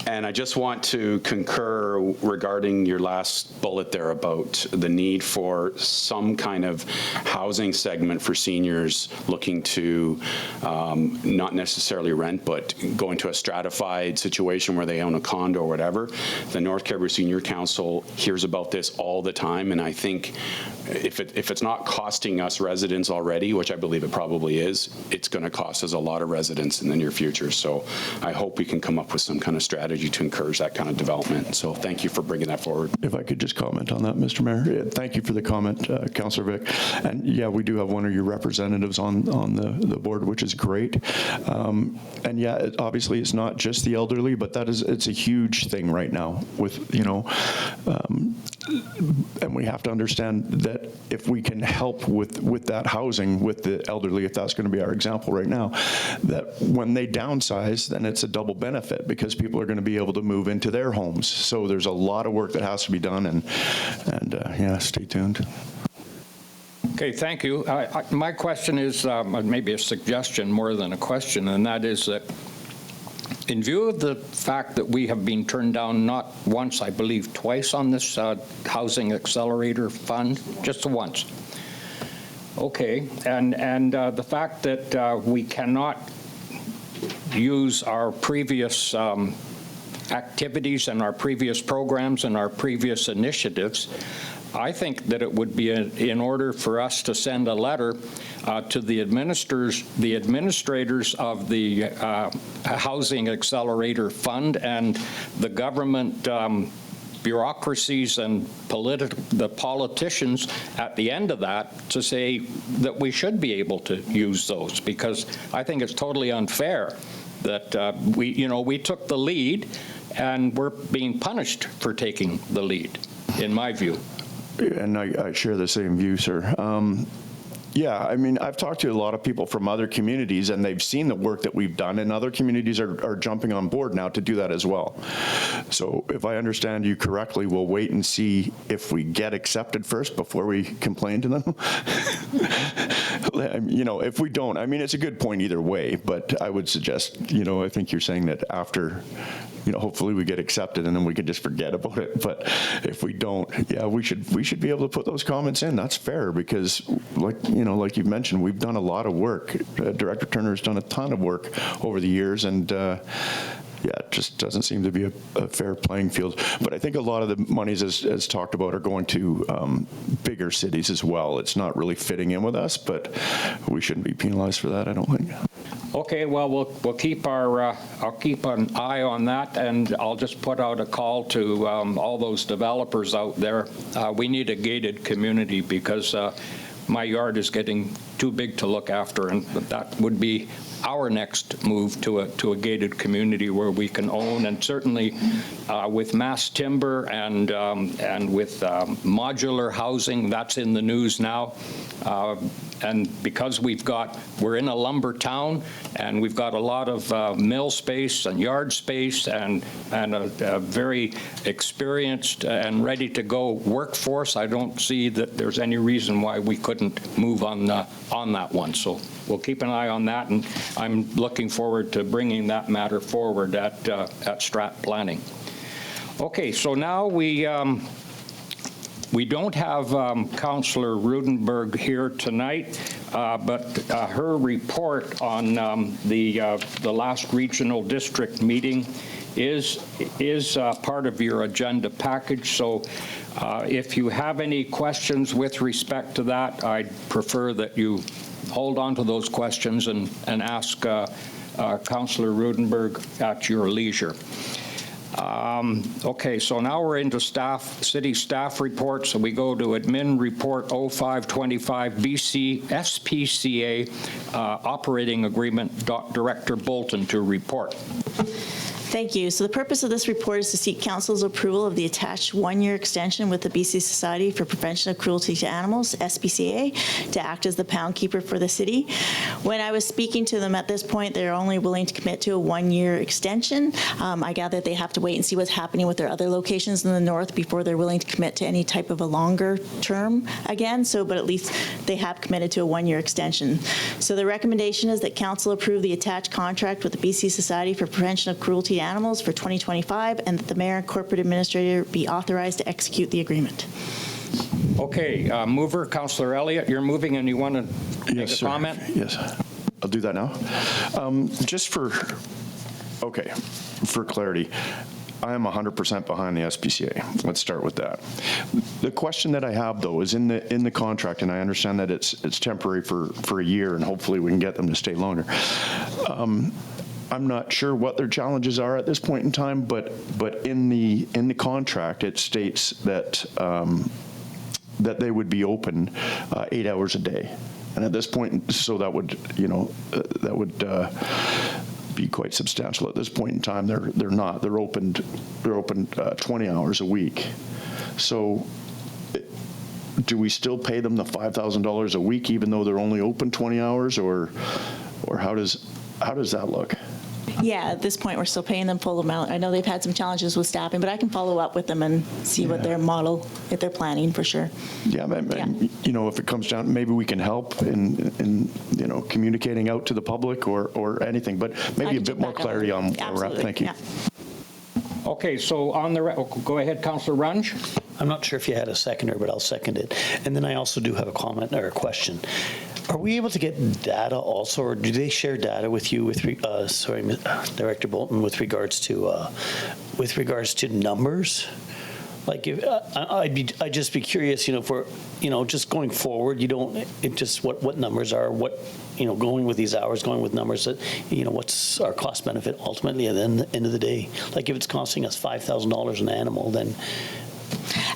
And I just want to concur regarding your last bullet there about the need for some kind of housing segment for seniors looking to not necessarily rent, but go into a stratified situation where they own a condo or whatever. The North Cariboo Senior Council hears about this all the time, and I think if it's not costing us residents already, which I believe it probably is, it's going to cost us a lot of residents in the near future. So I hope we can come up with some kind of strategy to encourage that kind of development. So thank you for bringing that forward. If I could just comment on that, Mr. Mayor. Thank you for the comment, Councillor Vic. And yeah, we do have one of your representatives on the board, which is great. And yeah, obviously it's not just the elderly, but it's a huge thing right now with, and we have to understand that if we can help with that housing with the elderly, if that's going to be our example right now, that when they downsize, then it's a double benefit because people are going to be able to move into their homes. So there's a lot of work that has to be done, and stay tuned. Okay, thank you. My question is maybe a suggestion more than a question, and that is that in view of the fact that we have been turned down not once, I believe twice on this Housing Accelerator Fund, just once. Okay, and the fact that we cannot use our previous activities and our previous programs and our previous initiatives, I think that it would be in order for us to send a letter to the administrators of the Housing Accelerator Fund and the government bureaucracies and the politicians at the end of that to say that we should be able to use those, because I think it's totally unfair that we took the lead and we're being punished for taking the lead, in my view. And I share the same view, sir. Yeah, I mean, I've talked to a lot of people from other communities, and they've seen the work that we've done, and other communities are jumping on board now to do that as well. So if I understand you correctly, we'll wait and see if we get accepted first before we complain to them. If we don't, I mean, it's a good point either way, but I would suggest, I think you're saying that after, hopefully we get accepted and then we can just forget about it. But if we don't, yeah, we should be able to put those comments in. That's fair because, like you've mentioned, we've done a lot of work. Director Turner has done a ton of work over the years, and it just doesn't seem to be a fair playing field. But I think a lot of the monies, as talked about, are going to bigger cities as well. It's not really fitting in with us, but we shouldn't be penalized for that, I don't think. Okay, well, we'll keep I'll keep an eye on that, and I'll just put out a call to all those developers out there. We need a gated community because my yard is getting too big to look after, and that would be our next move to a gated community where we can own, and certainly with mass timber and with modular housing, that's in the news now. And because we're in a lumber town, and we've got a lot of mill space and yard space and a very experienced and ready to go workforce, I don't see that there's any reason why we couldn't move on that one. So we'll keep an eye on that, and I'm looking forward to bringing that matter forward at Strat Planning. Okay, so now we don't have Councillor Roodenburg here tonight, but her report on the last regional district meeting is part of your agenda package. So if you have any questions with respect to that, I'd prefer that you hold on to those questions and ask Councillor Roodenburg at your leisure. Okay, so now we're into city staff reports. So we go to admin report 0525 BC SPCA operating agreement. Director Bolton to report. Thank you. So the purpose of this report is to seek Council's approval of the attached one-year extension with the BC Society for Prevention of Cruelty to Animals, SPCA, to act as the pound keeper for the city. When I was speaking to them at this point, they're only willing to commit to a one-year extension. I gather they have to wait and see what's happening with their other locations in the north before they're willing to commit to any type of a longer term again. So, but at least they have committed to a one-year extension. So the recommendation is that Council approve the attached contract with the BC Society for Prevention of Cruelty to Animals for 2025, and that the mayor and corporate administrator be authorized to execute the agreement. Okay, mover, Councillor Elliott, you're moving and you want to make a comment? Yes, I'll do that now. Just for clarity, I am 100% behind the SPCA. Let's start with that. The question that I have, though, is in the contract, and I understand that it's temporary for a year, and hopefully we can get them to stay longer. I'm not sure what their challenges are at this point in time, but in the contract it states that that they would be open 8 hours a day, and at this point, so that would be quite substantial. At this point in time, they're not. They're open 20 hours a week. So do we still pay them the $5,000 a week even though they're only open 20 hours, or how does that look? Yeah, at this point, we're still paying them full amount. I know they've had some challenges with staffing, but I can follow up with them and see what their model, if they're planning for sure. Yeah, if it comes down, maybe we can help in communicating out to the public or anything, but maybe a bit more clarity on where we're at. Thank you. Yeah. Okay, so on the, go ahead, Councillor Runge. I'm not sure if you had a seconder, but I'll second it. And then I also do have a comment or a question. Are we able to get data also, or do they share data with you with, Director Bolton, with regards to numbers? Like, I'd just be curious, for, just going forward, what numbers are, going with these hours, going with numbers that, what's our cost benefit ultimately at the end of the day? Like, if it's costing us $5,000 an animal, then.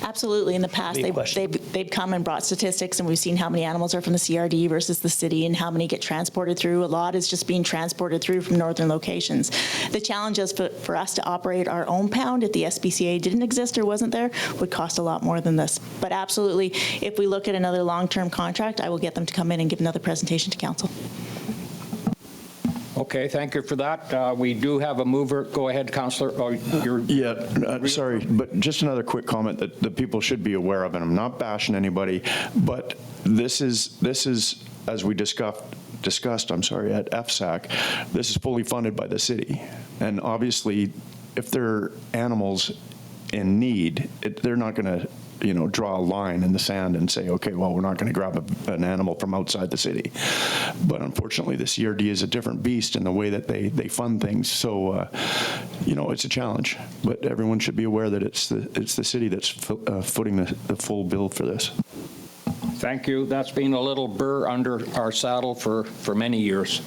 Absolutely. In the past, they've come and brought statistics, and we've seen how many animals are from the CRD versus the city and how many get transported through. A lot is just being transported through from northern locations. The challenge is for us to operate our own pound, if the SPCA didn't exist or wasn't there, would cost a lot more than this. But absolutely, if we look at another long-term contract, I will get them to come in and give another presentation to council. Okay, thank you for that. We do have a mover. Go ahead, Councillor. Sorry, but just another quick comment that people should be aware of, and I'm not bashing anybody, but this is as we discussed, at FSAC, this is fully funded by the city. And obviously, if there are animals in need, they're not going to draw a line in the sand and say, okay, well, we're not going to grab an animal from outside the city. But unfortunately, the CRD is a different beast in the way that they fund things. So, it's a challenge. But everyone should be aware that it's the city that's footing the full bill for this. Thank you. That's been a little burr under our saddle for many years.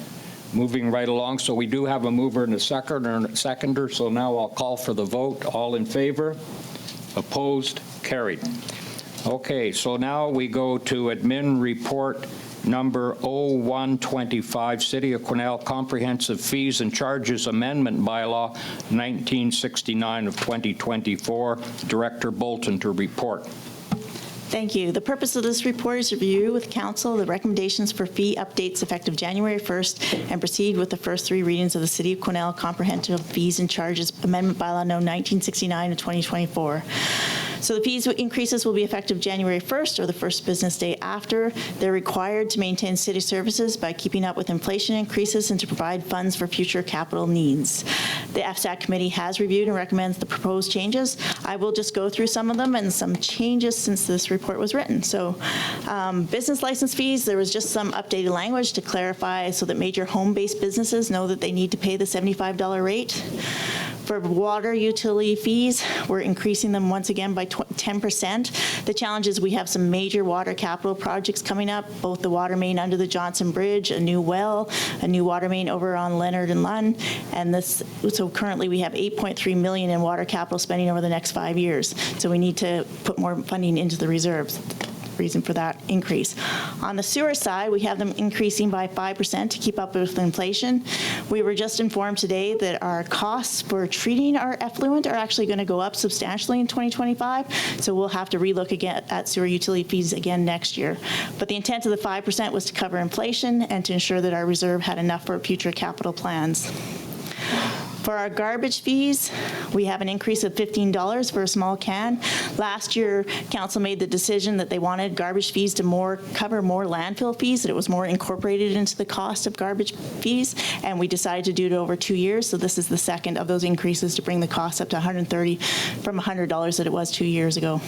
Moving right along, so we do have a mover and a seconder, so now I'll call for the vote. All in favor? Opposed? Carried. Okay, so now we go to admin report number 0125, City of Quesnel Comprehensive Fees and Charges Amendment Bylaw 1969 of 2024. Director Bolton to report. Thank you. The purpose of this report is to review with Council the recommendations for fee updates effective January 1st and proceed with the first 3 readings of the City of Quesnel Comprehensive Fees and Charges Amendment Bylaw No. 1969 of 2024. So the fees increases will be effective January 1st or the first business day after. They're required to maintain city services by keeping up with inflation increases and to provide funds for future capital needs. The FSAC committee has reviewed and recommends the proposed changes. I will just go through some of them and some changes since this report was written. So business license fees, there was just some updated language to clarify so that major home-based businesses know that they need to pay the $75 rate. For water utility fees, we're increasing them once again by 10%. The challenge is we have some major water capital projects coming up, both the water main under the Johnson Bridge, a new well, a new water main over on Leonard and Lunge, and this. So currently we have $8.3 million in water capital spending over the next 5 years. So we need to put more funding into the reserves. Reason for that increase. On the sewer side, we have them increasing by 5% to keep up with inflation. We were just informed today that our costs for treating our effluent are actually going to go up substantially in 2025, so we'll have to relook again at sewer utility fees again next year. But the intent of the 5% was to cover inflation and to ensure that our reserve had enough for future capital plans. For our garbage fees, we have an increase of $15 for a small can. Last year, council made the decision that they wanted garbage fees to cover more landfill fees, that it was more incorporated into the cost of garbage fees, and we decided to do it over 2 years. So this is the second of those increases to bring the cost up to $130 from $100 that it was 2 years ago.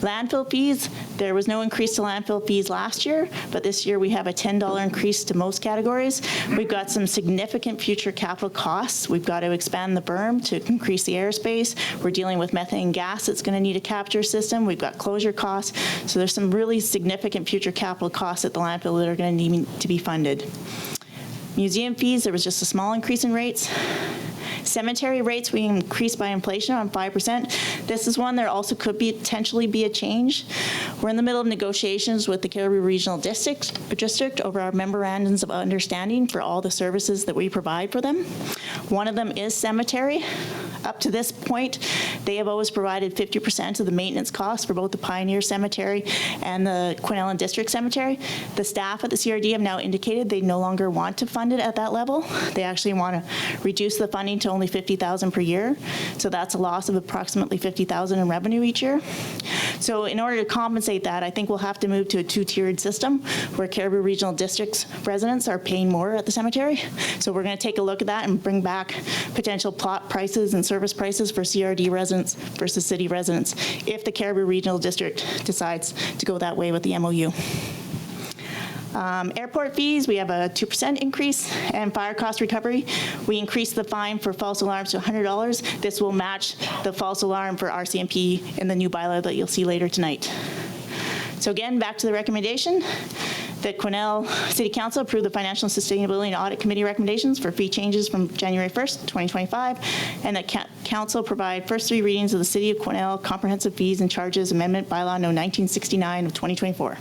Landfill fees, there was no increase to landfill fees last year, but this year we have a $10 increase to most categories. We've got some significant future capital costs. We've got to expand the berm to increase the airspace. We're dealing with methane gas that's going to need a capture system. We've got closure costs. So there's some really significant future capital costs at the landfill that are going to need to be funded. Museum fees, there was just a small increase in rates. Cemetery rates, we increased by inflation on 5%. This is one there also could potentially be a change. We're in the middle of negotiations with the Cariboo Regional District over our memorandums of understanding for all the services that we provide for them. One of them is cemetery. Up to this point, they have always provided 50% of the maintenance costs for both the Pioneer Cemetery and the Quesnel District Cemetery. The staff at the CRD have now indicated they no longer want to fund it at that level. They actually want to reduce the funding to only $50,000 per year. So that's a loss of approximately $50,000 in revenue each year. So in order to compensate that, I think we'll have to move to a 2-tiered system where Cariboo Regional District's residents are paying more at the cemetery. So we're going to take a look at that and bring back potential plot prices and service prices for CRD residents versus city residents if the Cariboo Regional District decides to go that way with the MOU. Airport fees, we have a 2% increase, and fire cost recovery, we increased the fine for false alarms to $100. This will match the false alarm for RCMP in the new bylaw that you'll see later tonight. So again, back to the recommendation. The Quesnel City Council approved the Financial Sustainability and Audit Committee recommendations for fee changes from January 1st, 2025, and that Council provide first 3 readings of the City of Quesnel Comprehensive Fees and Charges Amendment Bylaw No. 1969 of 2024.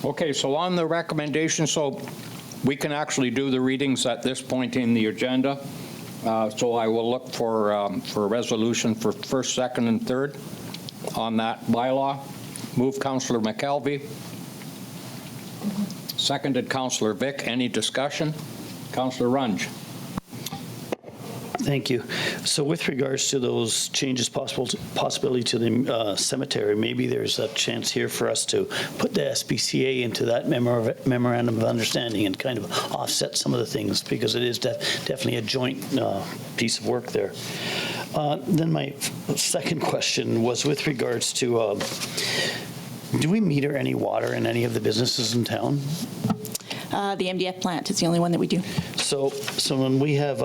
Okay, so on the recommendation, so we can actually do the readings at this point in the agenda. So I will look for a resolution for first, second, and third on that bylaw. Move Councillor McKelvey. Seconded Councillor Vic. Any discussion? Councillor Runge. Thank you. So with regards to those changes possibility to the cemetery, maybe there's a chance here for us to put the SPCA into that memorandum of understanding and kind of offset some of the things, because it is definitely a joint piece of work there. Then my second question was with regards to, do we meter any water in any of the businesses in town? The MDF plant is the only one that we do. So when we have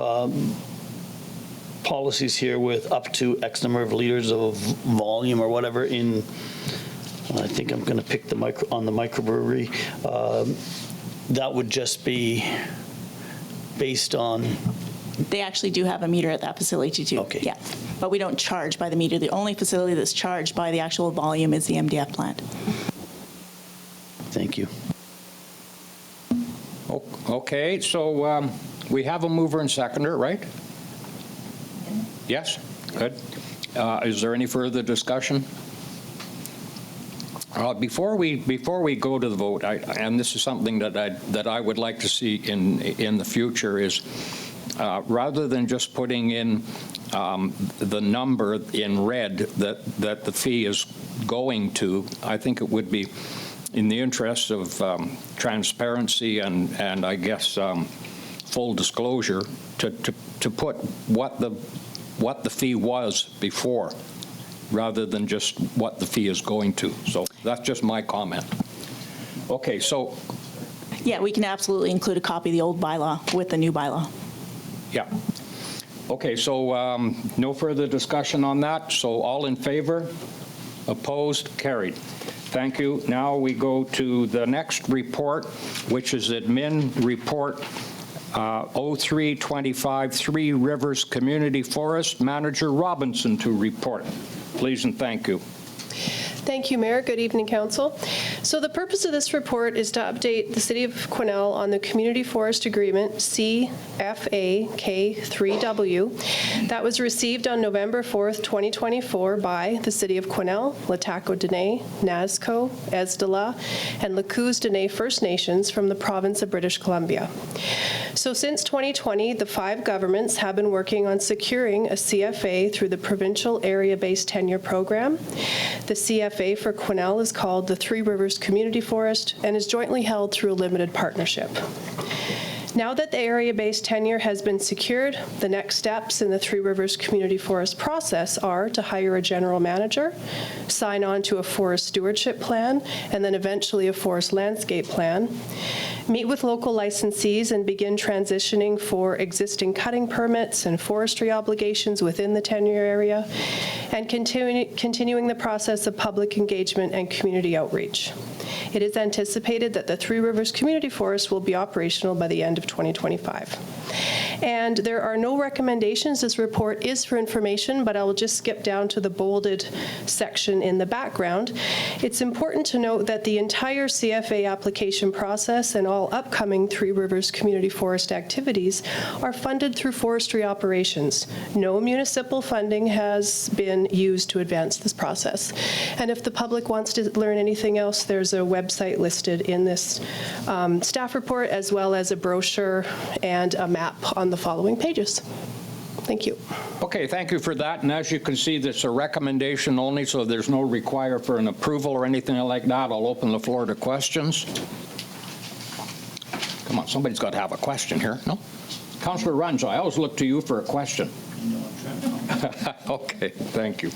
policies here with up to X number of liters of volume or whatever I think I'm going to pick on the microbrewery. that would just be based on, They actually do have a meter at that facility too. Okay. Yeah, but we don't charge by the meter. The only facility that's charged by the actual volume is the MDF plant. thank you. Okay, so we have a mover and seconder, right? Yes, good. Is there any further discussion? Before we go to the vote, and this is something that I would like to see in the future, is rather than just putting in the number in red that the fee is going to, I think it would be in the interest of transparency and I guess full disclosure to put what the fee was before, rather than just what the fee is going to. So that's just my comment. Okay, so. Yeah, we can absolutely include a copy of the old bylaw with the new bylaw. Yeah. Okay, so no further discussion on that. So all in favor? Opposed? Carried. Thank you. Now we go to the next report, which is Admin Report 0325, Three Rivers Community Forest, Manager Robinson to report. Please and thank you. Thank you, Mayor. Good evening, Council. So the purpose of this report is to update the City of Quesnel on the Community Forest Agreement CFAK3W that was received on November 4th, 2024 by the City of Quesnel, LHTAKO, DENE, NASCO, ESDELA, and Lacuse Dene First Nations from the province of British Columbia. So since 2020, the 5 governments have been working on securing a CFA through the Provincial Area-Based Tenure Program. The CFA for Quesnel is called the Three Rivers Community Forest and is jointly held through a limited partnership. Now that the area-based tenure has been secured, the next steps in the Three Rivers Community Forest process are to hire a general manager, sign on to a forest stewardship plan, and then eventually a forest landscape plan, meet with local licensees and begin transitioning for existing cutting permits and forestry obligations within the tenure area, and continuing the process of public engagement and community outreach. It is anticipated that the Three Rivers Community Forest will be operational by the end of 2025. And there are no recommendations. This report is for information, but I will just skip down to the bolded section in the background. It's important to note that the entire CFA application process and all upcoming Three Rivers Community Forest activities are funded through forestry operations. No municipal funding has been used to advance this process. And if the public wants to learn anything else, there's a website listed in this staff report, as well as a brochure and a map on the following pages. Thank you. Okay, thank you for that. And as you can see, this is a recommendation only, so there's no require for an approval or anything like that. I'll open the floor to questions. Come on, somebody's got to have a question here, no? Councillor Runge, I always look to you for a question. Okay, thank you.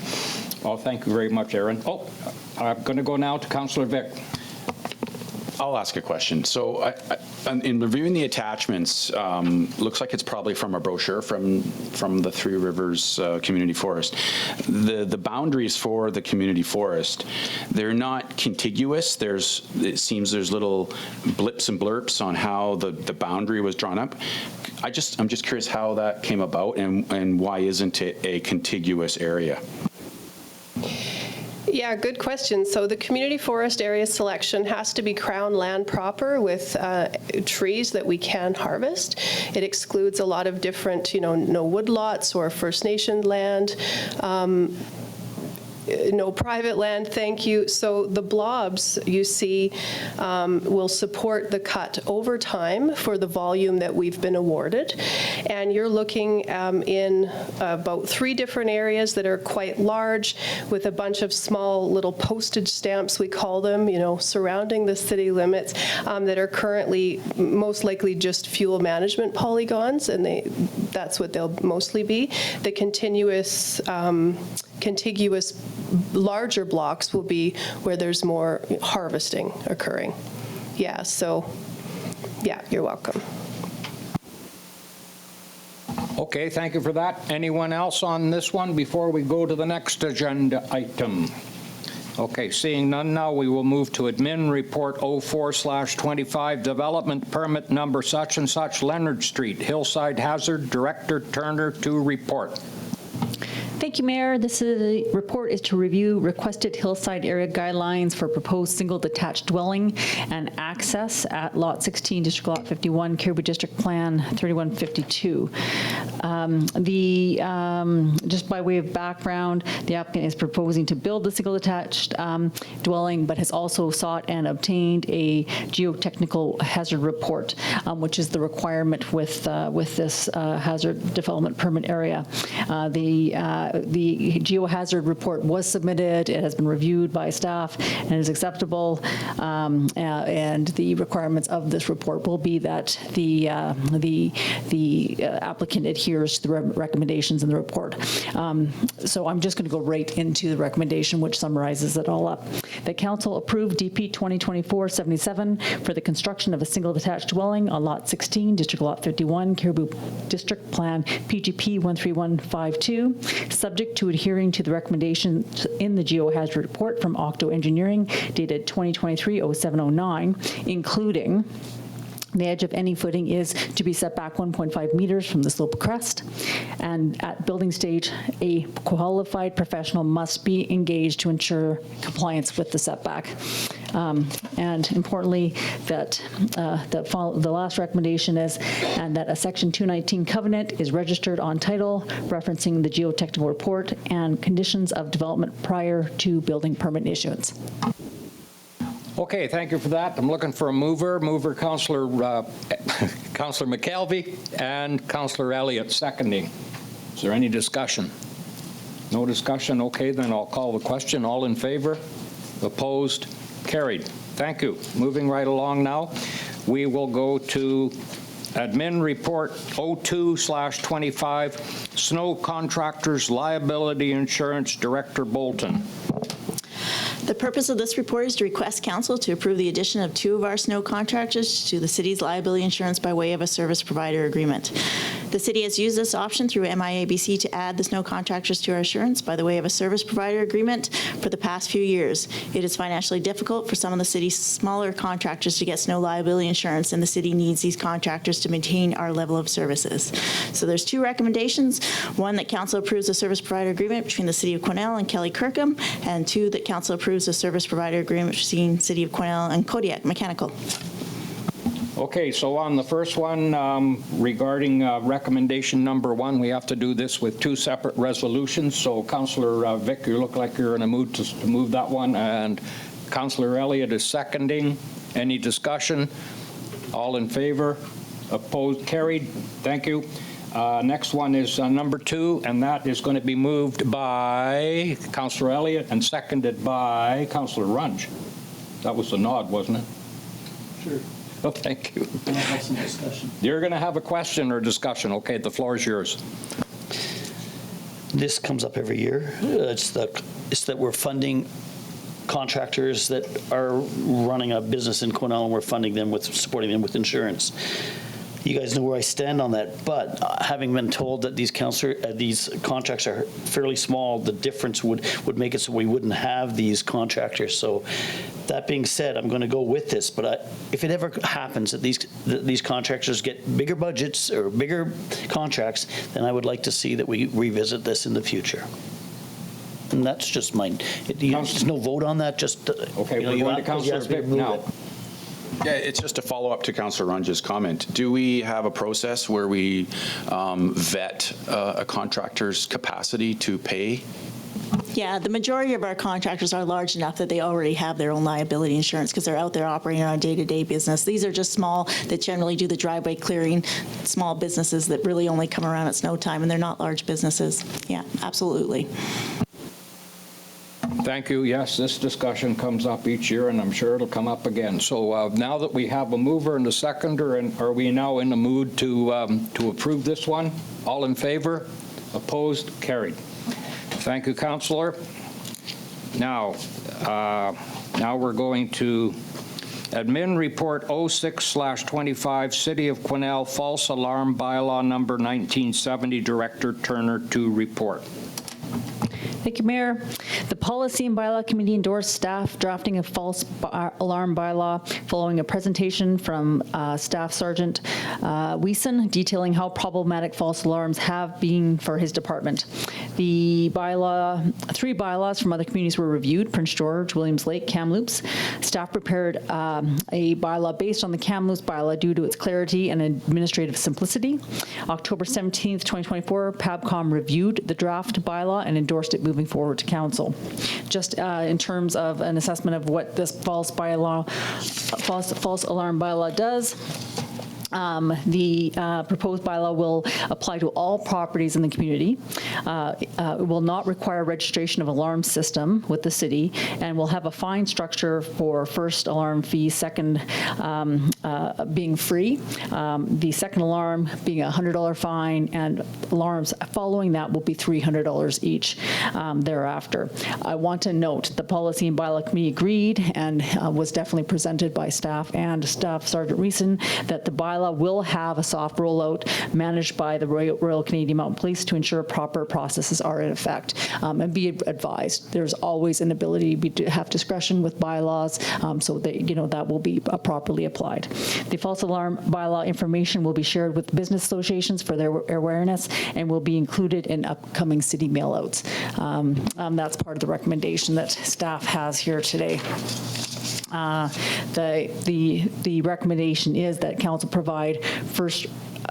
Oh, thank you very much, Aaron. Oh, I'm going to go now to Councillor Vic. I'll ask a question. So in reviewing the attachments, looks like it's probably from a brochure from the Three Rivers Community Forest. The boundaries for the community forest, they're not contiguous. It seems there's little blips and blurps on how the boundary was drawn up. I'm just curious how that came about and why isn't it a contiguous area? Yeah, good question. So the community forest area selection has to be crown land proper with trees that we can harvest. It excludes a lot of different, no woodlots or First Nation land. No private land, thank you. So the blobs you see will support the cut over time for the volume that we've been awarded. And you're looking in about 3 different areas that are quite large with a bunch of small little postage stamps, we call them, surrounding the city limits that are currently most likely just fuel management polygons, and that's what they'll mostly be. The contiguous larger blocks will be where there's more harvesting occurring. Yeah, so, yeah, you're welcome. Okay, thank you for that. Anyone else on this one before we go to the next agenda item? Okay, seeing none now, we will move to admin report 04/25, development permit number such and such, Leonard Street, Hillside Hazard, Director Turner to report. Thank you, Mayor. This report is to review requested Hillside area guidelines for proposed single detached dwelling and access at Lot 16, District Lot 51, Cariboo District Plan 3152. Just by way of background, the applicant is proposing to build the single detached dwelling, but has also sought and obtained a geotechnical hazard report, which is the requirement with this hazard development permit area. The geohazard report was submitted. It has been reviewed by staff and is acceptable. And the requirements of this report will be that the applicant adheres to the recommendations in the report. So I'm just going to go right into the recommendation, which summarizes it all up. The council approved DP 2024-77 for the construction of a single detached dwelling on Lot 16, District Lot 51, Cariboo District Plan PGP 13152. Subject to adhering to the recommendations in the geohazard report from Octo Engineering dated 2023-0709, including the edge of any footing is to be set back 1.5 meters from the slope crest, and at building stage, a qualified professional must be engaged to ensure compliance with the setback. And importantly, that the last recommendation is, and that a Section 219 covenant is registered on title, referencing the geotechnical report and conditions of development prior to building permit issuance. Okay, thank you for that. I'm looking for a mover. Mover, Councillor McKelvey, and Councillor Elliott seconding. Is there any discussion? No discussion? Okay, then I'll call the question. All in favor? Opposed? Carried. Thank you. Moving right along now, we will go to admin report 02/25, snow contractors liability insurance, Director Bolton. The purpose of this report is to request council to approve the addition of 2 of our snow contractors to the city's liability insurance by way of a service provider agreement. The city has used this option through MIABC to add the snow contractors to our insurance by the way of a service provider agreement for the past few years. It is financially difficult for some of the city's smaller contractors to get snow liability insurance, and the city needs these contractors to maintain our level of services. So there's 2 recommendations. 1, that council approves a service provider agreement between the city of Quesnel and Kelly Kirkham, and 2, that council approves a service provider agreement between City of Quesnel and Kodiak Mechanical. Okay, so on the first one, regarding recommendation number 1, we have to do this with 2 separate resolutions. So Councillor Vic, you look like you're in a mood to move that one, and Councillor Elliott is seconding. Any discussion? All in favor? Opposed? Carried. Thank you. Next one is number 2, and that is going to be moved by Councillor Elliott and seconded by Councillor Runge. That was a nod, wasn't it? Sure. Oh, thank you. We'll have some discussion. You're going to have a question or discussion. Okay, the floor is yours. This comes up every year. It's that we're funding contractors that are running a business in Quesnel, and we're funding them with supporting them with insurance. You guys know where I stand on that, but having been told that these contracts are fairly small, the difference would make it so we wouldn't have these contractors. So that being said, I'm going to go with this, but if it ever happens that these contractors get bigger budgets or bigger contracts, then I would like to see that we revisit this in the future. And that's just mine. There's no vote on that, just... Okay, we're going to Councillor Vic now. Yeah, it's just a follow-up to Councillor Runge's comment. Do we have a process where we vet a contractor's capacity to pay? Yeah, the majority of our contractors are large enough that they already have their own liability insurance because they're out there operating on a day-to-day business. These are just small that generally do the driveway clearing, small businesses that really only come around at snow time, and they're not large businesses. Yeah, absolutely. Thank you. Yes, this discussion comes up each year, and I'm sure it'll come up again. So now that we have a mover and a seconder, and are we now in the mood to approve this one? All in favor? Opposed? Carried. Thank you, Councillor. Now we're going to admin report 06/25, City of Quesnel false alarm bylaw number 1970, Director Turner to report. Thank you, Mayor. The Policy and Bylaw Committee endorsed staff drafting a false alarm bylaw following a presentation from Staff Sergeant Wiesen detailing how problematic false alarms have been for his department. The three bylaws from other communities were reviewed: Prince George, Williams Lake, Kamloops. Staff prepared a bylaw based on the Kamloops bylaw due to its clarity and administrative simplicity. October 17th, 2024, PABCOM reviewed the draft bylaw and endorsed it moving forward to council. Just in terms of an assessment of what this false alarm bylaw does, the proposed bylaw will apply to all properties in the community. It will not require registration of alarm system with the city, and will have a fine structure for first alarm fee, second being free, the second alarm being a $100 fine, and alarms following that will be $300 each thereafter. I want to note the Policy and Bylaw Committee agreed and was definitely presented by staff and Staff Sergeant Wiesen that the bylaw will have a soft rollout managed by the Royal Canadian Mounted Police to ensure proper processes are in effect. And be advised, there's always an ability to have discretion with bylaws, so that that will be properly applied. The false alarm bylaw information will be shared with business associations for their awareness and will be included in upcoming city mailouts. That's part of the recommendation that staff has here today. The recommendation is that council provide first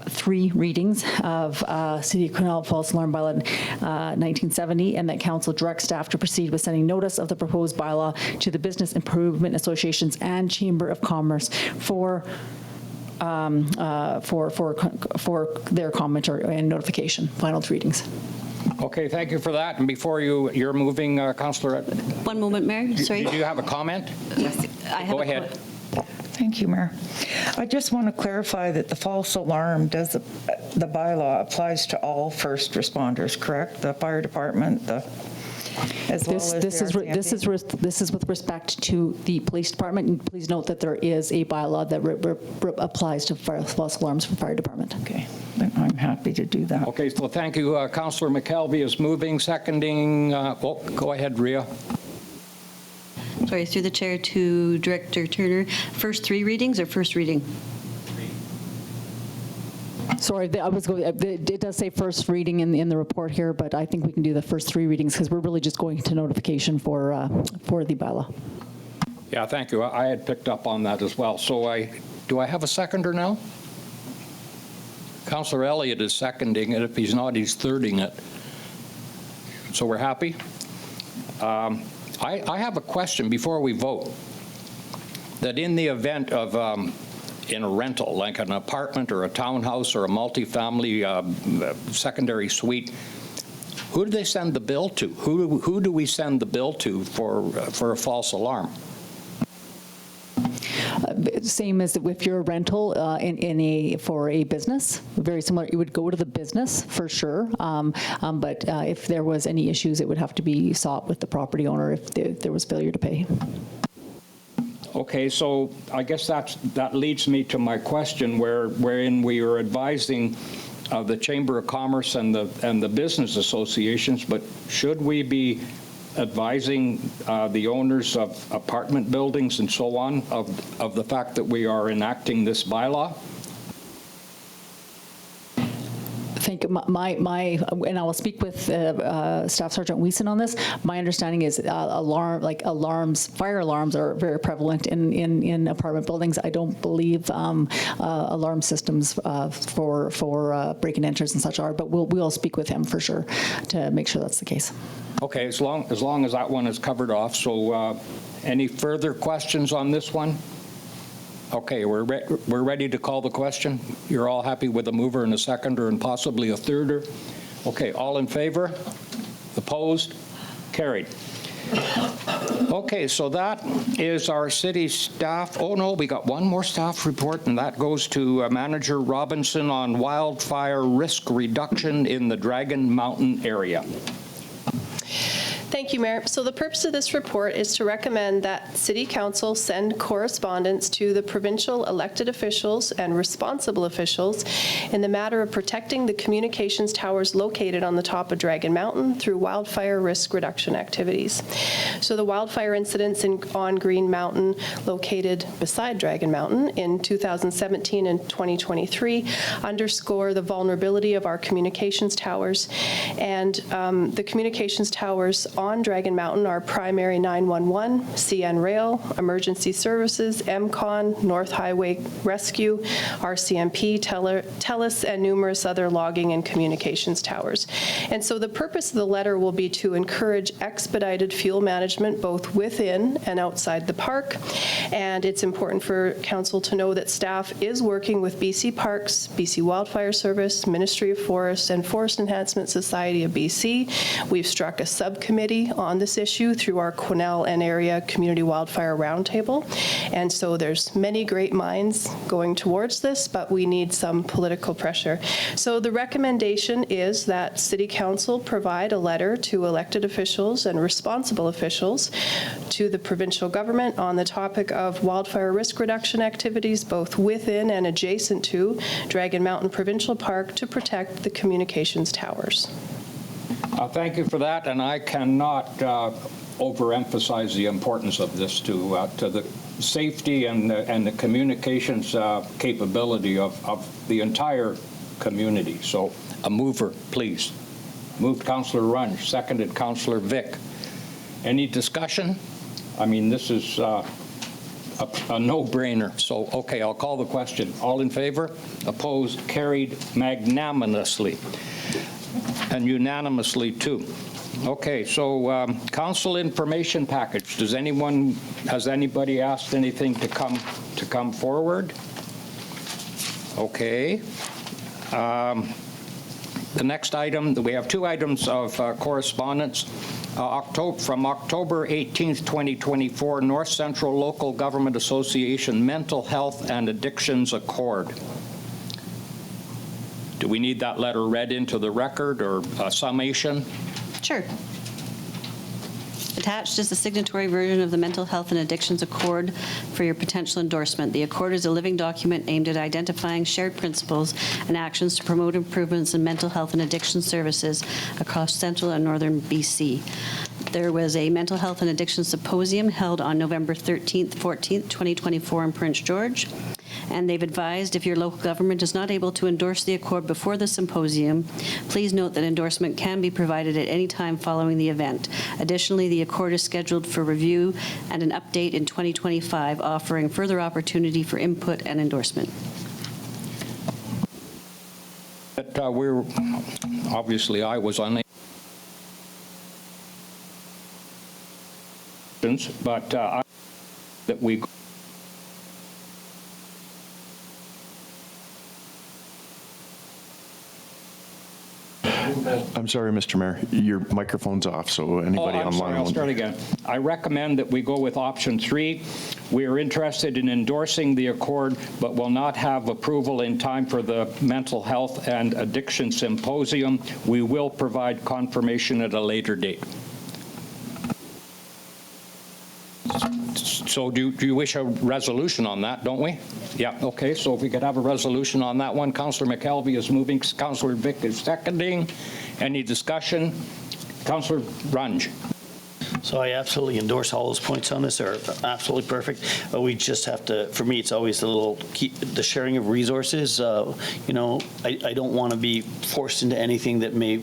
3 readings of City of Quesnel False Alarm Bylaw 1970, and that council directs staff to proceed with sending notice of the proposed bylaw to the business improvement associations and Chamber of Commerce for their comment and notification. Final 3 readings. Okay, thank you for that. And before you're moving, Councillor. One moment, Mayor. Sorry. Do you have a comment? Yes, I have Go ahead. Thank you, Mayor. I just want to clarify that the false alarm the bylaw applies to all first responders, correct? The fire department, as well as This is with respect to the police department, and please note that there is a bylaw that applies to false alarms for fire department. Okay, then I'm happy to do that. Okay, so thank you. Councillor McKelvey is moving, seconding. Go ahead, Rhea. Sorry, through the chair to Director Turner. First 3 readings or first reading? Sorry, it does say first reading in the report here, but I think we can do the first 3 readings because we're really just going to notification for the bylaw. Yeah, thank you. I had picked up on that as well. So do I have a seconder now? Councillor Elliott is seconding it. If he's not, he's thirding it. So we're happy? I have a question before we vote. That in the event of in a rental, like an apartment or a townhouse or a multifamily secondary suite, who do they send the bill to? Who do we send the bill to for a false alarm? Same as if you're a rental for a business, very similar. You would go to the business for sure, but if there was any issues, it would have to be sought with the property owner if there was failure to pay. Okay, so I guess that leads me to my question, wherein we are advising the Chamber of Commerce and the business associations, but should we be advising the owners of apartment buildings and so on of the fact that we are enacting this bylaw? I think and I will speak with Staff Sergeant Wiesen on this. My understanding is fire alarms are very prevalent in apartment buildings. I don't believe alarm systems for break and enters and such are, but we'll speak with him for sure to make sure that's the case. Okay, as long as that one is covered off. So any further questions on this one? Okay, we're ready to call the question. You're all happy with a mover and a seconder and possibly a thirder? Okay, all in favor? Opposed? Carried. Okay, so that is our city staff. Oh no, we got one more staff report, and that goes to Manager Robinson on wildfire risk reduction in the Dragon Mountain area. Thank you, Mayor. So the purpose of this report is to recommend that City Council send correspondence to the provincial elected officials and responsible officials in the matter of protecting the communications towers located on the top of Dragon Mountain through wildfire risk reduction activities. So the wildfire incidents on Green Mountain located beside Dragon Mountain in 2017 and 2023 underscore the vulnerability of our communications towers. And the communications towers on Dragon Mountain are primary 911, CN Rail, Emergency Services, MCON, North Highway Rescue, RCMP, TELUS, and numerous other logging and communications towers. And so the purpose of the letter will be to encourage expedited fuel management both within and outside the park. And it's important for Council to know that staff is working with BC Parks, BC Wildfire Service, Ministry of Forests, and Forest Enhancement Society of BC. We've struck a subcommittee on this issue through our Quesnel and Area Community Wildfire Roundtable. And so there's many great minds going towards this, but we need some political pressure. So the recommendation is that City Council provide a letter to elected officials and responsible officials to the provincial government on the topic of wildfire risk reduction activities both within and adjacent to Dragon Mountain Provincial Park to protect the communications towers. Thank you for that, and I cannot overemphasize the importance of this to the safety and the communications capability of the entire community. So a mover, please. Moved Councillor Runge, seconded Councillor Vic. Any discussion? I mean, this is a no-brainer. So, okay, I'll call the question. All in favor? Opposed? Carried magnanimously. And unanimously, too. Okay, so council information package. Has anybody asked anything to come forward? Okay. The next item, we have two items of correspondence. From October 18th, 2024, North Central Local Government Association Mental Health and Addictions Accord. Do we need that letter read into the record or a summation? Sure. Attached is the signatory version of the Mental Health and Addictions Accord for your potential endorsement. The Accord is a living document aimed at identifying shared principles and actions to promote improvements in mental health and addiction services across central and northern BC. There was a mental health and addiction symposium held on November 13th, 14th, 2024 in Prince George. And they've advised if your local government is not able to endorse the Accord before the symposium, please note that endorsement can be provided at any time following the event. Additionally, the Accord is scheduled for review and an update in 2025, offering further opportunity for input and endorsement. But obviously I was unable, but that we I'm sorry, Mr. Mayor, your microphone's off, so anybody I'm online sorry, I'll will... start again. I recommend that we go with option 3. We are interested in endorsing the Accord, but will not have approval in time for the Mental Health and Addiction Symposium. We will provide confirmation at a later date. So do you wish a resolution on that, don't we? Yeah, okay, so if we could have a resolution on that one. Councillor McKelvey is moving, Councillor Vic is seconding. Any discussion? Councillor Runge. So I absolutely endorse all those points on this. They're absolutely perfect. We just have to, for me, it's always the sharing of resources. I don't want to be forced into anything that may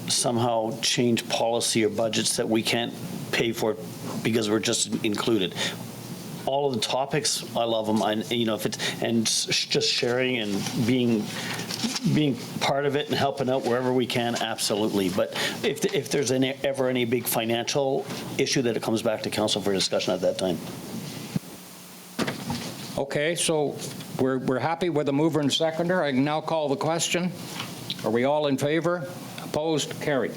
somehow change policy or budgets that we can't pay for because we're just included. All of the topics, I love them. Just sharing and being part of it and helping out wherever we can, absolutely. But if there's ever any big financial issue, that it comes back to council for discussion at that time. Okay, so we're happy with the mover and seconder. I can now call the question. Are we all in favor? Opposed? Carried.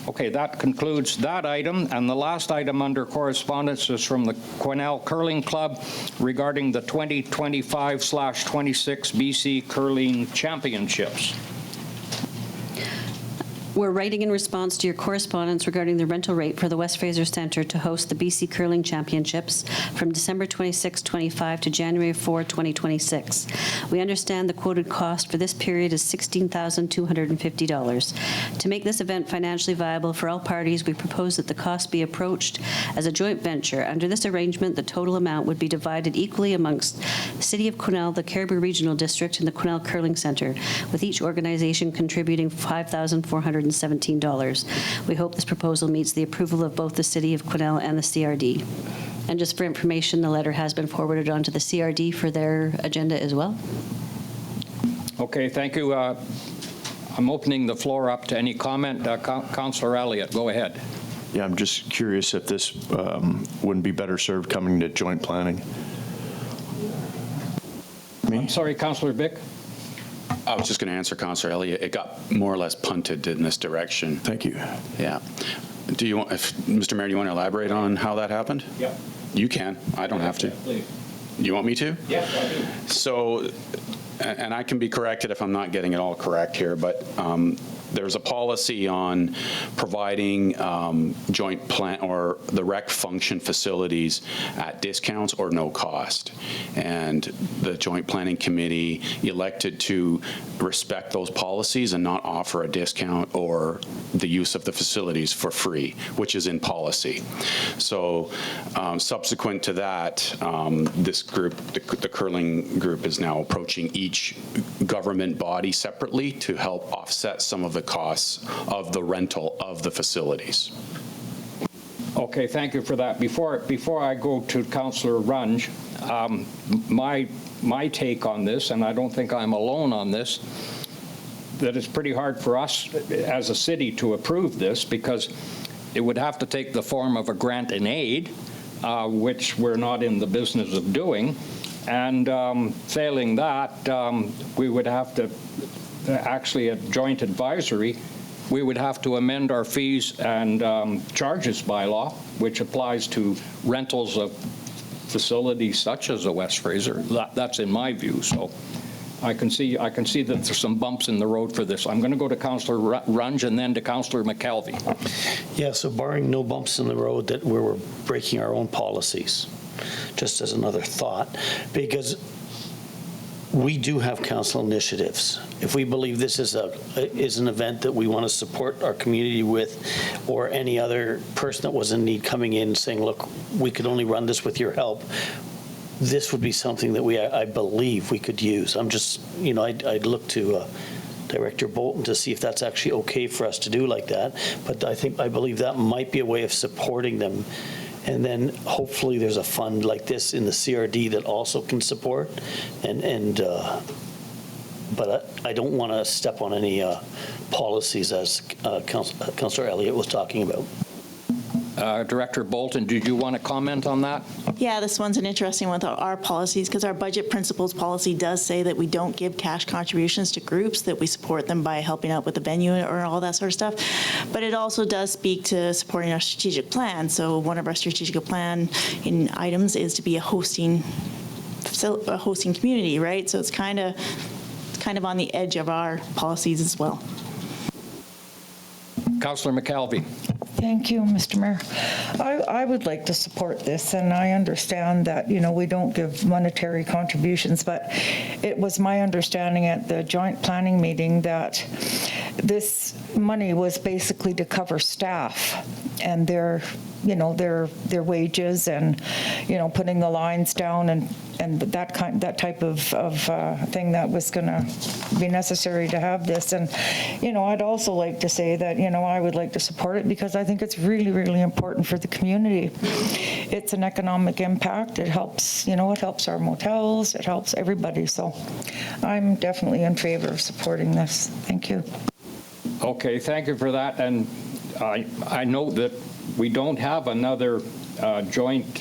Okay, that concludes that item. And the last item under correspondence is from the Quesnel Curling Club regarding the 2025/26 BC Curling Championships. We're writing in response to your correspondence regarding the rental rate for the West Fraser Centre to host the BC Curling Championships from December 26, 25 to January 4, 2026. We understand the quoted cost for this period is $16,250. To make this event financially viable for all parties, we propose that the cost be approached as a joint venture. Under this arrangement, the total amount would be divided equally amongst the City of Quesnel, the Cariboo Regional District, and the Quesnel Curling Centre, with each organization contributing $5,417. We hope this proposal meets the approval of both the City of Quesnel and the CRD. And just for information, the letter has been forwarded on to the CRD for their agenda as well. Okay, thank you. I'm opening the floor up to any comment. Councillor Elliott, go ahead. Yeah, I'm just curious if this wouldn't be better served coming to joint planning. I'm sorry, Councillor Bick. I was just going to answer Councillor Elliott. It got more or less punted in this direction. Thank you. Yeah. Do you want, Mr. Mayor, do you want to elaborate on how that happened? Yeah. You can. I don't have to. Please. You want me to? Yes, I do. So, and I can be corrected if I'm not getting it all correct here, but there's a policy on providing joint plant or the rec function facilities at discounts or no cost. And the Joint Planning Committee elected to respect those policies and not offer a discount or the use of the facilities for free, which is in policy. So subsequent to that, this group, the curling group, is now approaching each government body separately to help offset some of the costs of the rental of the facilities. Okay, thank you for that. Before I go to Councillor Runge, my take on this, and I don't think I'm alone on this, that it's pretty hard for us as a city to approve this because it would have to take the form of a grant and aid, which we're not in the business of doing. And failing that, we would have to, actually a joint advisory, we would have to amend our fees and charges bylaw, which applies to rentals of facilities such as the West Fraser. That's in my view. So I can see that there's some bumps in the road for this. I'm going to go to Councillor Runge and then to Councillor McKelvey. Yeah, so barring no bumps in the road that where we're breaking our own policies, just as another thought, because we do have council initiatives. If we believe this is an event that we want to support our community with, or any other person that was in need coming in saying, look, we could only run this with your help, this would be something that I believe we could use. I'm just, I'd look to Director Bolton to see if that's actually okay for us to do like that. But I believe that might be a way of supporting them. And then hopefully there's a fund like this in the CRD that also can support. But I don't want to step on any policies, as Councillor Elliott was talking about. Director Bolton, did you want to comment on that? Yeah, this one's an interesting one with our policies, because our budget principles policy does say that we don't give cash contributions to groups, that we support them by helping out with the venue or all that sort of stuff. But it also does speak to supporting our strategic plan. So one of our strategic plan in items is to be a hosting community, right? So it's kind of on the edge of our policies as well. Councillor McKelvey. Thank you, Mr. Mayor. I would like to support this, and I understand that, we don't give monetary contributions, but it was my understanding at the joint planning meeting that this money was basically to cover staff and their wages and, putting the lines down and that type of thing that was going to be necessary to have this. And, I'd also like to say that, I would like to support it because I think it's really, really important for the community. It's an economic impact. It helps, it helps our motels. It helps everybody. So I'm definitely in favor of supporting this. Thank you. Okay, thank you for that. And I know that we don't have another joint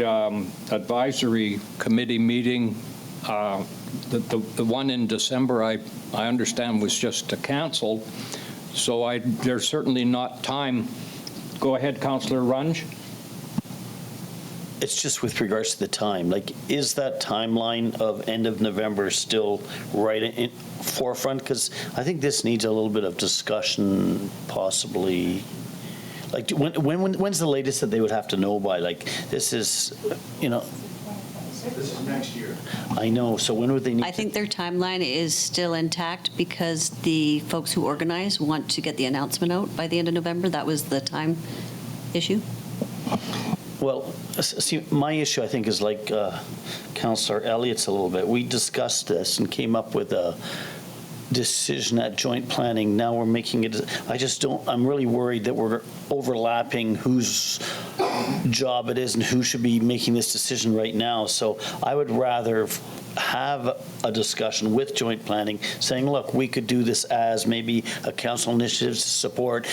advisory committee meeting. The one in December, I understand, was just canceled. So there's certainly not time. Go ahead, Councillor Runge. it's just with regards to the time. Like, is that timeline of end of November still right in forefront? Because I think this needs a little bit of discussion, possibly. Like, when's the latest that they would have to know by? Like, this is, This is next year. I know, so when would they need I think their timeline is still intact because the folks who organize want to get the announcement out by the end of November. That was the time issue. Well, see, my issue, I think, is like Councillor Elliott's a little bit. We discussed this and came up with a decision at joint planning. Now we're making it, I'm really worried that we're overlapping whose job it is and who should be making this decision right now. So I would rather have a discussion with joint planning saying, look, we could do this as maybe a council initiative to support.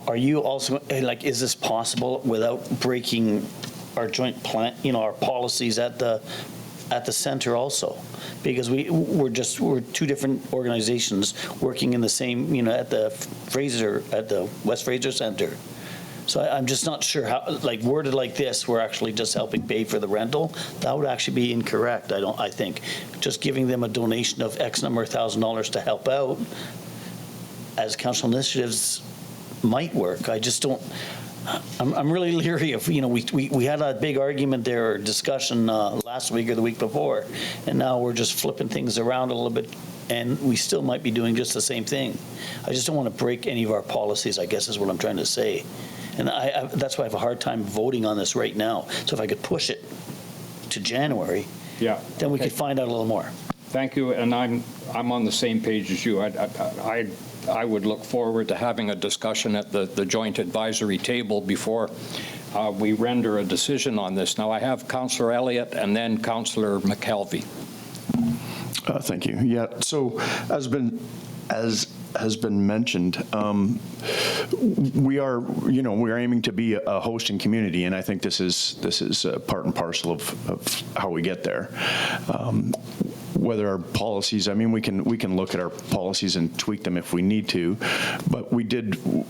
Are you also, like, is this possible without breaking our joint plan, our policies at the center also? Because we're two different organizations working in the same, at the West Fraser Center. So I'm just not sure how, like, worded like this, we're actually just helping pay for the rental. That would actually be incorrect, I think. Just giving them a donation of X number of $1,000s to help out as council initiatives might work. I just don't, I'm really leery of, we had a big argument there, or discussion last week or the week before, and now we're just flipping things around a little bit, and we still might be doing just the same thing. I just don't want to break any of our policies, I guess is what I'm trying to say. And that's why I have a hard time voting on this right now. So if I could push it to January, then we could find out a little more. Thank you, and I'm on the same page as you. I would look forward to having a discussion at the joint advisory table before we render a decision on this. Now, I have Councillor Elliott and then Councillor McKelvey. Thank you. Yeah, so as has been mentioned, we are aiming to be a hosting community, and I think this is part and parcel of how we get there. Whether our policies, we can look at our policies and tweak them if we need to, but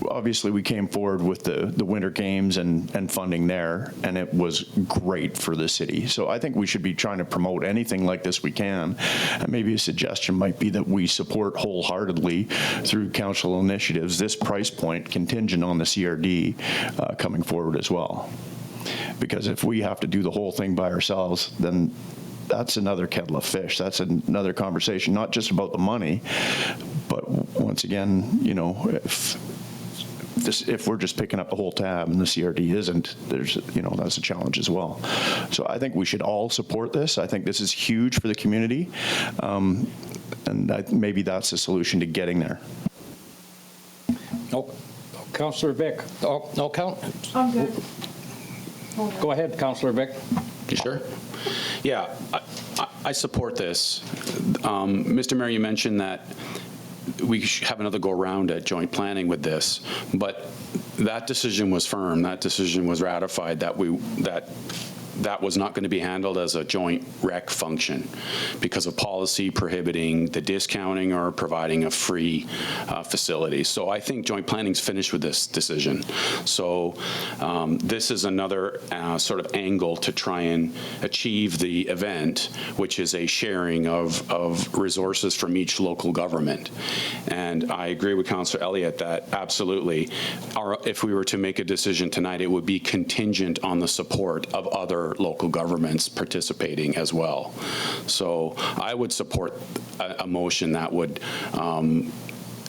obviously we came forward with the Winter Games and funding there, and it was great for the city. So I think we should be trying to promote anything like this we can, and maybe a suggestion might be that we support wholeheartedly through council initiatives this price point contingent on the CRD coming forward as well. Because if we have to do the whole thing by ourselves, then that's another kettle of fish. That's another conversation, not just about the money, but once again, if we're just picking up the whole tab and the CRD isn't, that's a challenge as well. So I think we should all support this. I think this is huge for the community, and maybe that's the solution to getting there. Oh, Councillor Vic. Oh, no, I'm good. Go ahead, Councillor Vic. You sure? Yeah, I support this. Mr. Mayor, you mentioned that we should have another go-around at joint planning with this, but that decision was firm. That decision was ratified that was not going to be handled as a joint rec function because of policy prohibiting the discounting or providing a free facility. So I think joint planning's finished with this decision. So this is another sort of angle to try and achieve the event, which is a sharing of resources from each local government. And I agree with Councillor Elliott that absolutely, if we were to make a decision tonight, it would be contingent on the support of other local governments participating as well. So I would support a motion that would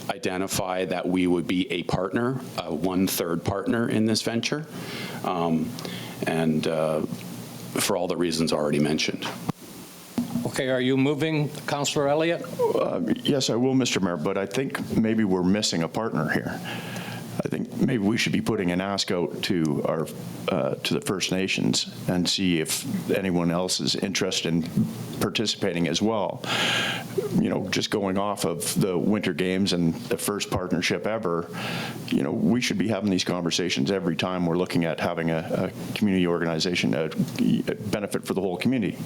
identify that we would be a partner, a one-third partner in this venture, and for all the reasons already mentioned. Okay, are you moving, Councillor Elliott? Yes, I will, Mr. Mayor, but I think maybe we're missing a partner here. I think maybe we should be putting an ask out to the First Nations and see if anyone else is interested in participating as well. Just going off of the Winter Games and the first partnership ever, we should be having these conversations every time we're looking at having a community organization, a benefit for the whole community.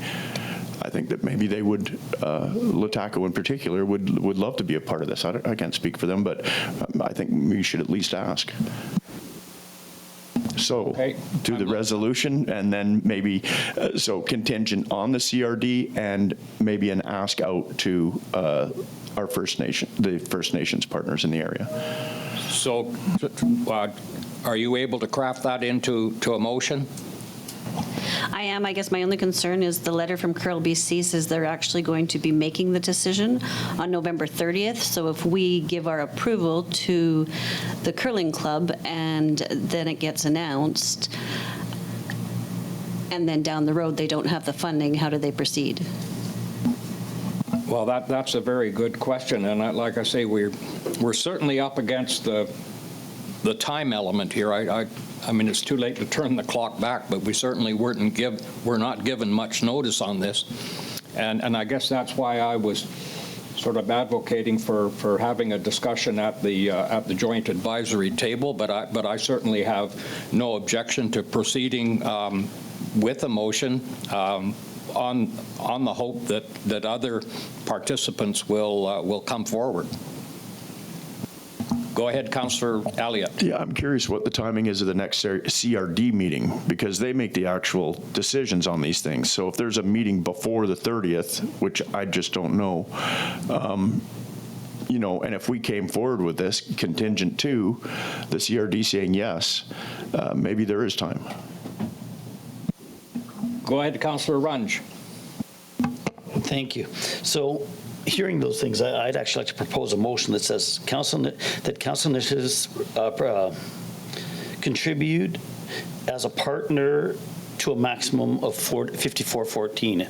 I think that maybe they would, LHTAKO in particular, would love to be a part of this. I can't speak for them, but I think we should at least ask. So Okay. do the resolution and then maybe, so contingent on the CRD and maybe an ask out to our First Nation, the First Nations partners in the area. So are you able to craft that into a motion? I am. I guess my only concern is the letter from Curl BC says they're actually going to be making the decision on November 30th. So if we give our approval to the curling club and then it gets announced, and then down the road they don't have the funding, how do they proceed? Well, that's a very good question, and like I say, we're certainly up against the time element here. I mean, it's too late to turn the clock back, but we certainly we're not given much notice on this, and I guess that's why I was sort of advocating for having a discussion at the joint advisory table. But I certainly have no objection to proceeding with a motion on the hope that other participants will come forward. Go ahead, Councillor Elliott. Yeah, I'm curious what the timing is of the next CRD meeting, because they make the actual decisions on these things. So if there's a meeting before the 30th, which I just don't know, you know, and if we came forward with this contingent to the CRD saying yes, maybe there is time. Go ahead, Councillor Runge. Thank you. So hearing those things, I'd actually like to propose a motion that says that council initiatives contribute as a partner to a maximum of 5414.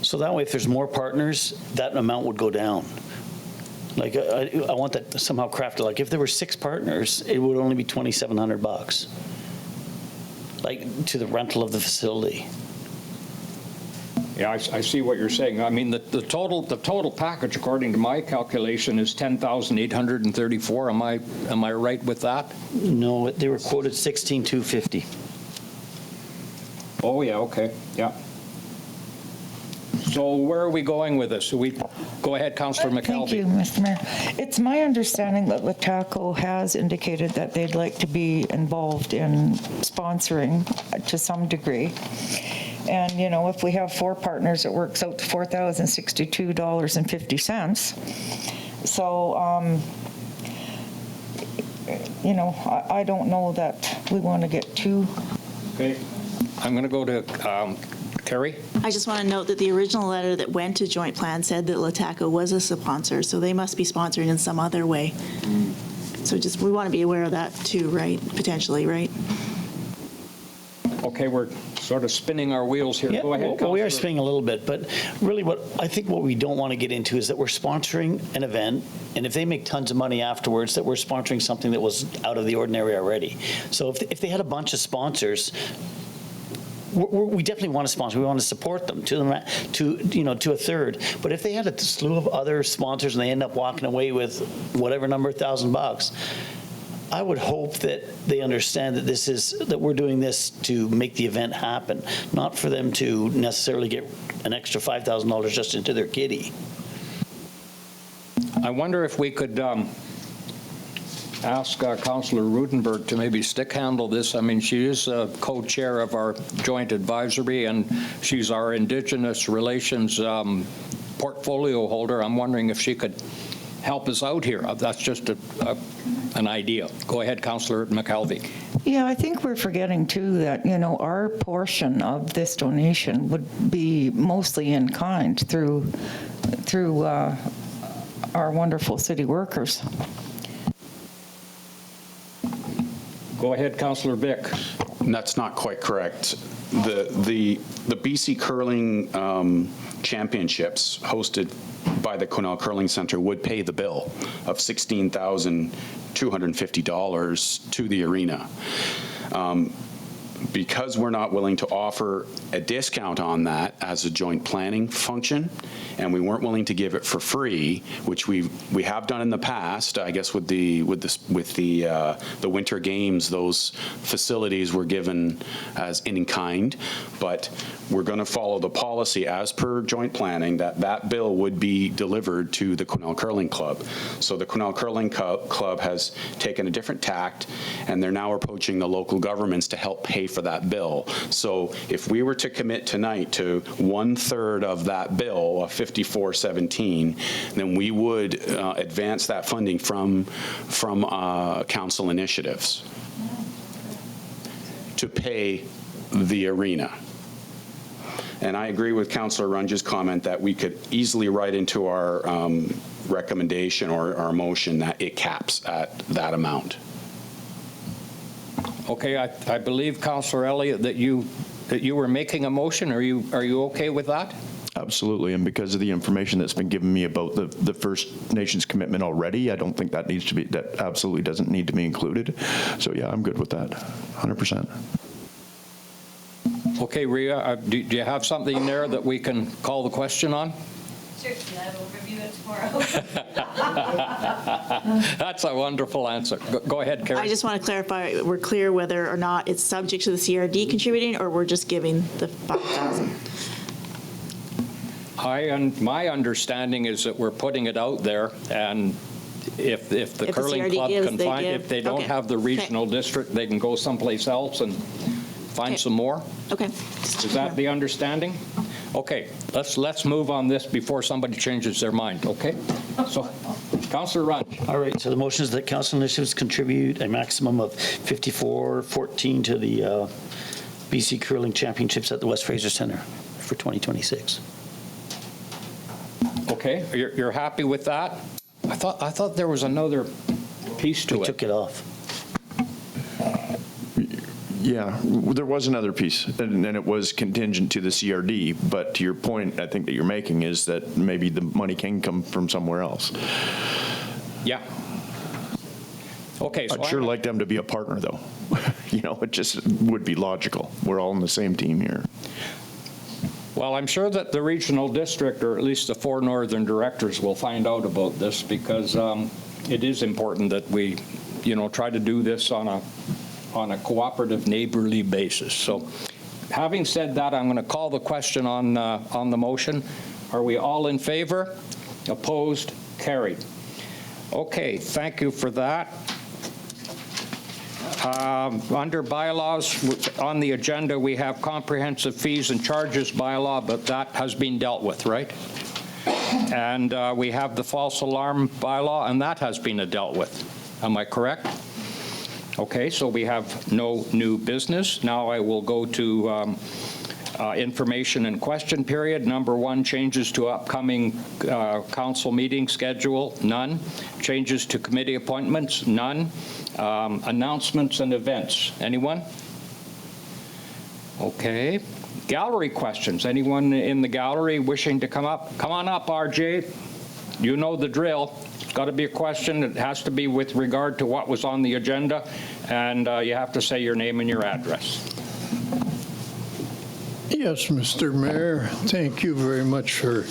So that way, if there's more partners, that amount would go down. Like I want that somehow crafted. Like if there were 6 partners, it would only be $2,700, like to the rental of the facility. Yeah, I see what you're saying. I mean, the total package, according to my calculation, is $10,834. Am I right with that? No, they were quoted $16,250. Oh yeah, okay, yeah. So where are we going with this? Go ahead, Councillor McKelvey. Thank you, Mr. Mayor. It's my understanding that LHTAKO has indicated that they'd like to be involved in sponsoring to some degree. And, you know, if we have 4 partners, it works out to $4,062.50. So, you know, I don't know that we want to get too. Okay, I'm going to go to Carrie. I just want to note that the original letter that went to joint plan said that LHTAKO was a sponsor, so they must be sponsored in some other way. So just, we want to be aware of that too, right? Potentially, right? Okay, we're sort of spinning our wheels here. Yeah, Go ahead, well, we are Councillor. spinning a little bit, but really what we don't want to get into is that we're sponsoring an event, and if they make tons of money afterwards, that we're sponsoring something that was out of the ordinary already. So if they had a bunch of sponsors, we definitely want to sponsor. We want to support them to a third. But if they had a slew of other sponsors and they end up walking away with whatever number $1,000, I would hope that they understand that we're doing this to make the event happen, not for them to necessarily get an extra $5,000 just into their kitty. I wonder if we could ask Councillor Roodenburg to maybe stick handle this. I mean, she is co-chair of our joint advisory, and she's our Indigenous Relations portfolio holder. I'm wondering if she could help us out here. That's just an idea. Go ahead, Councillor McKelvey. Yeah, I think we're forgetting too that, you know, our portion of this donation would be mostly in kind through our wonderful city workers. Go ahead, Councillor Vic. That's not quite correct. The BC Curling Championships hosted by the Quesnel Curling Centre would pay the bill of $16,250 to the arena. Because we're not willing to offer a discount on that as a joint planning function, and we weren't willing to give it for free, which we have done in the past, I guess with the Winter Games, those facilities were given as in kind, but we're going to follow the policy as per joint planning, that bill would be delivered to the Quesnel Curling Club. So the Quesnel Curling Club has taken a different tact, and they're now approaching the local governments to help pay for that bill. So if we were to commit tonight to 1/3 of that bill, of 5417, then we would advance that funding from council initiatives to pay the arena. And I agree with Councillor Runge's comment that we could easily write into our recommendation or our motion that it caps at that amount. Okay, I believe, Councillor Elliott, that you were making a motion. Are you okay with that? Absolutely, and because of the information that's been given me about the First Nations commitment already, I don't think that needs to be, that absolutely doesn't need to be included. So yeah, I'm good with that, 100%. Okay, Rhea, do you have something there that we can call the question on? Certainly, I will review it tomorrow. That's a wonderful answer. Go ahead, Carrie. I just want to clarify, we're clear whether or not it's subject to the CRD contributing, or we're just giving the 5,000. My understanding is that we're putting it out there, and if the If the curling CRD club gives, can they find, give. if they don't Okay. have the regional district, they can go someplace else and find Okay. some more. Okay. Is that the understanding? Okay, let's move on this before somebody changes their mind, okay? So, Councillor Runge. All right, so the motion is that council initiatives contribute a maximum of 5414 to the BC Curling Championships at the West Fraser Centre for 2026. Okay, you're happy with that? I thought there was another piece to We it. took it off. Yeah, there was another piece, and it was contingent to the CRD, but to your point, I think that you're making is that maybe the money can come from somewhere else. Yeah. Okay, so I'd sure like them to be a partner, though. It just would be logical. We're all in the same team here. Well, I'm sure that the regional district, or at least the 4 northern directors, will find out about this, because it is important that we, try to do this on a cooperative, neighborly basis. So, having said that, I'm going to call the question on the motion. Are we all in favor? Opposed? Carried. Okay, thank you for that. Under bylaws, on the agenda, we have comprehensive fees and charges bylaw, but that has been dealt with, right? And we have the false alarm bylaw, and that has been dealt with. Am I correct? Okay, so we have no new business. Now I will go to information and question period. Number 1, changes to upcoming council meeting schedule, none. Changes to committee appointments, none. Announcements and events, anyone? Okay. Gallery questions. Anyone in the gallery wishing to come up? Come on up, RJ. You know the drill. It's got to be a question. It has to be with regard to what was on the agenda, and you have to say your name and your address. Yes, Mr. Mayor, thank you very much for,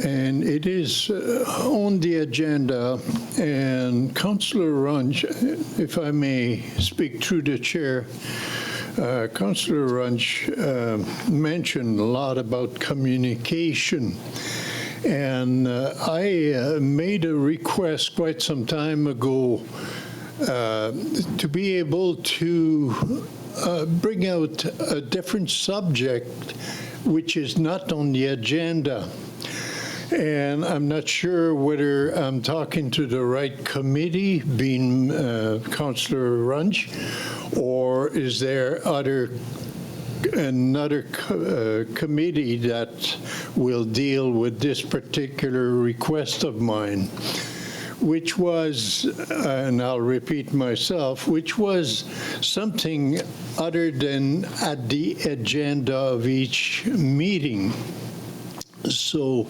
and it is on the agenda, and Councillor Runge, if I may speak through the chair, Councillor Runge mentioned a lot about communication. And I made a request quite some time ago to be able to bring out a different subject which is not on the agenda. And I'm not sure whether I'm talking to the right committee, being Councillor Runge, or is there another committee that will deal with this particular request of mine, which was, and I'll repeat myself, which was something other than at the agenda of each meeting. So,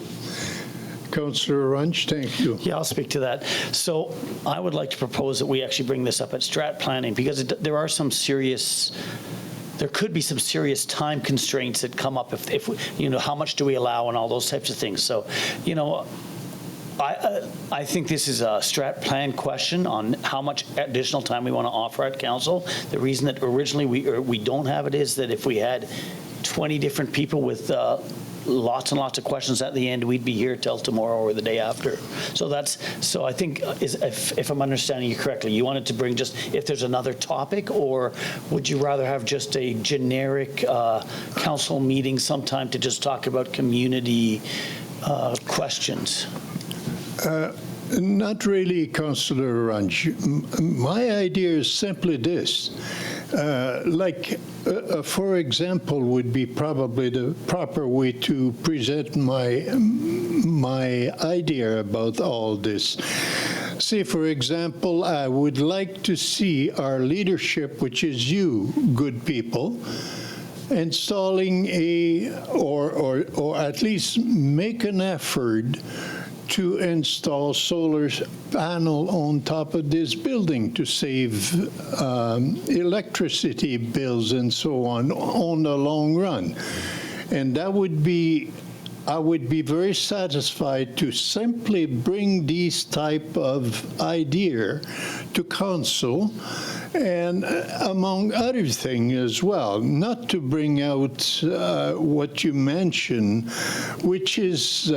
Councillor Runge, thank you. Yeah, I'll speak to that. So I would like to propose that we actually bring this up at strat planning, because there could be some serious time constraints that come up if how much do we allow and all those types of things. So, I think this is a strat plan question on how much additional time we want to offer at council. The reason that originally we don't have it is that if we had 20 different people with lots and lots of questions at the end, we'd be here till tomorrow or the day after. So I think, if I'm understanding you correctly, you wanted to bring just if there's another topic, or would you rather have just a generic council meeting sometime to just talk about community questions? Not really, Councillor Runge. My idea is simply this. For example, would be probably the proper way to present my idea about all this. Say, for example, I would like to see our leadership, which is you, good people, installing or at least make an effort to install solar panel on top of this building to save electricity bills and so on the long run. And that would be, I would be very satisfied to simply bring these type of idea to council, and among other things as well, not to bring out what you mentioned, which is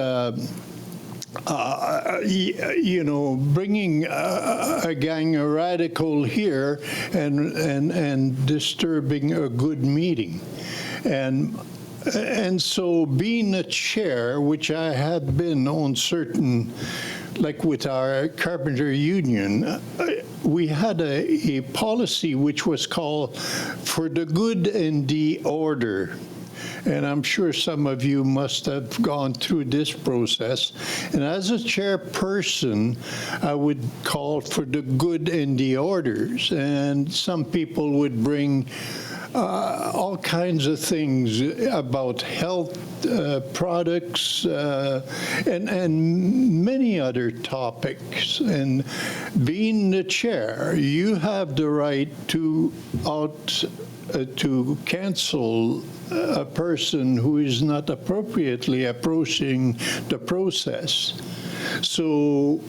bringing a gang of radical here and disturbing a good meeting. And so being a chair, which I had been on certain, like with our carpenter union, we had a policy which was called for the good and the order. And I'm sure some of you must have gone through this process. And as a chairperson, I would call for the good and the orders. And some people would bring all kinds of things about health products and many other topics. And being the chair, you have the right to cancel a person who is not appropriately approaching the process. So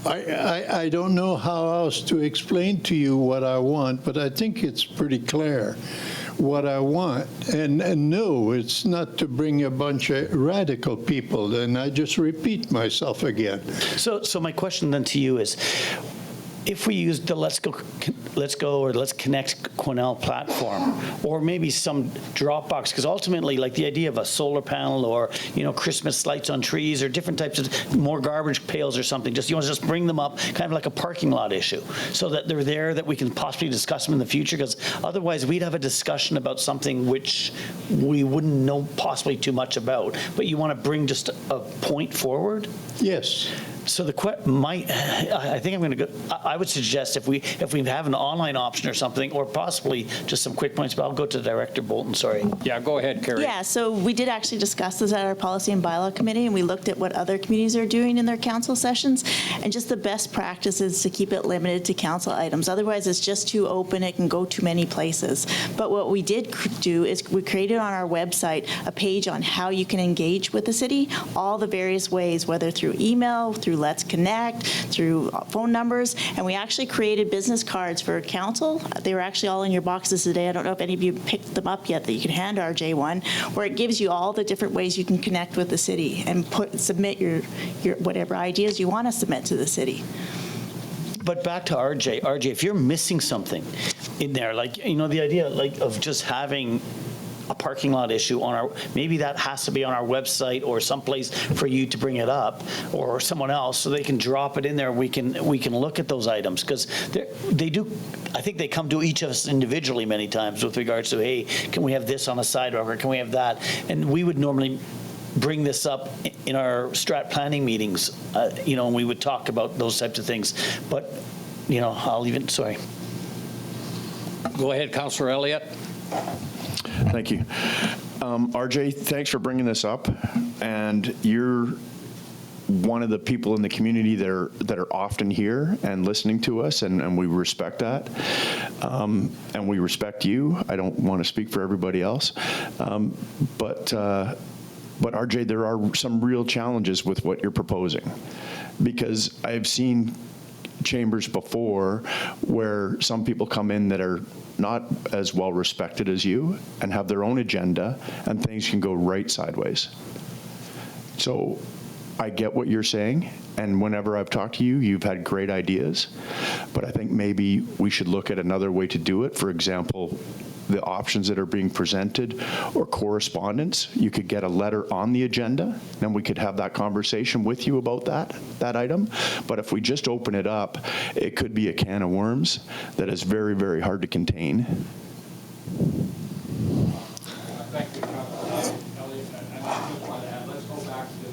I don't know how else to explain to you what I want, but I think it's pretty clear what I want. And no, it's not to bring a bunch of radical people, and I just repeat myself again. So my question then to you is, if we use the Let's Go or Let's Connect Quesnel platform, or maybe some Dropbox, because ultimately, like the idea of a solar panel or Christmas lights on trees or different types of more garbage pails or something, you want to just bring them up, kind of like a parking lot issue, so that they're there, that we can possibly discuss them in the future. Because otherwise, we'd have a discussion about something which we wouldn't know possibly too much about. But you want to bring just a point forward. Yes. So I think I'm going to go. I would suggest if we have an online option or something, or possibly just some quick points. But I'll go to Director Bolton. Sorry. Yeah, go ahead, Carrie. Yeah, so we did actually discuss this at our Policy and Bylaw Committee, and we looked at what other communities are doing in their council sessions, and just the best practice is to keep it limited to council items. Otherwise, it's just too open. It can go too many places. But what we did do is we created on our website a page on how you can engage with the city, all the various ways, whether through email, through Let's Connect, through phone numbers, and we actually created business cards for council. They were actually all in your boxes today. I don't know if any of you picked them up yet, that you can hand RJ one, where it gives you all the different ways you can connect with the city and submit your whatever ideas you want to submit to the city. But back to RJ. RJ, if you're missing something in there, like the idea of just having a parking lot issue on maybe that has to be on our website or someplace for you to bring it up, or someone else, so they can drop it in there. We can look at those items, because they do. I think they come to each of us individually many times with regards to, hey, can we have this on a sidewalk, or can we have that? And we would normally bring this up in our strat planning meetings, and we would talk about those types of things. But I'll even sorry. Go ahead, Councillor Elliott. Thank you. RJ, thanks for bringing this up. And you're one of the people in the community that are often here and listening to us, and we respect that. And we respect you. I don't want to speak for everybody else. But But RJ, there are some real challenges with what you're proposing, because I've seen chambers before where some people come in that are not as well respected as you and have their own agenda, and things can go right sideways. So I get what you're saying, and whenever I've talked to you, you've had great ideas, but I think maybe we should look at another way to do it. For example, the options that are being presented, or correspondence. You could get a letter on the agenda, and we could have that conversation with you about that item. But if we just open it up, it could be a can of worms that is very, very hard to contain. Thank you, Councillor Elliott. And I just want to add, let's go back to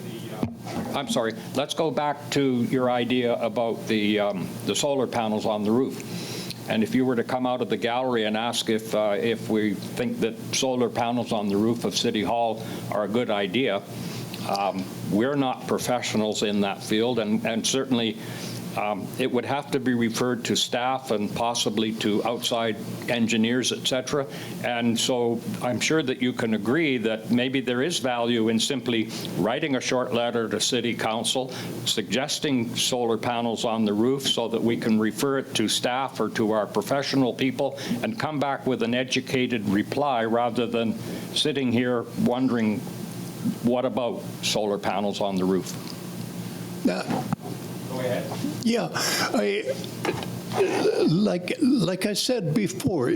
the, I'm sorry, let's go back to your idea about the solar panels on the roof. And if you were to come out of the gallery and ask if we think that solar panels on the roof of City Hall are a good idea, we're not professionals in that field, and certainly it would have to be referred to staff and possibly to outside engineers, et cetera. And so I'm sure that you can agree that maybe there is value in simply writing a short letter to City Council suggesting solar panels on the roof so that we can refer it to staff or to our professional people and come back with an educated reply rather than sitting here wondering, what about solar panels on the roof? Go ahead. Yeah, like I said before,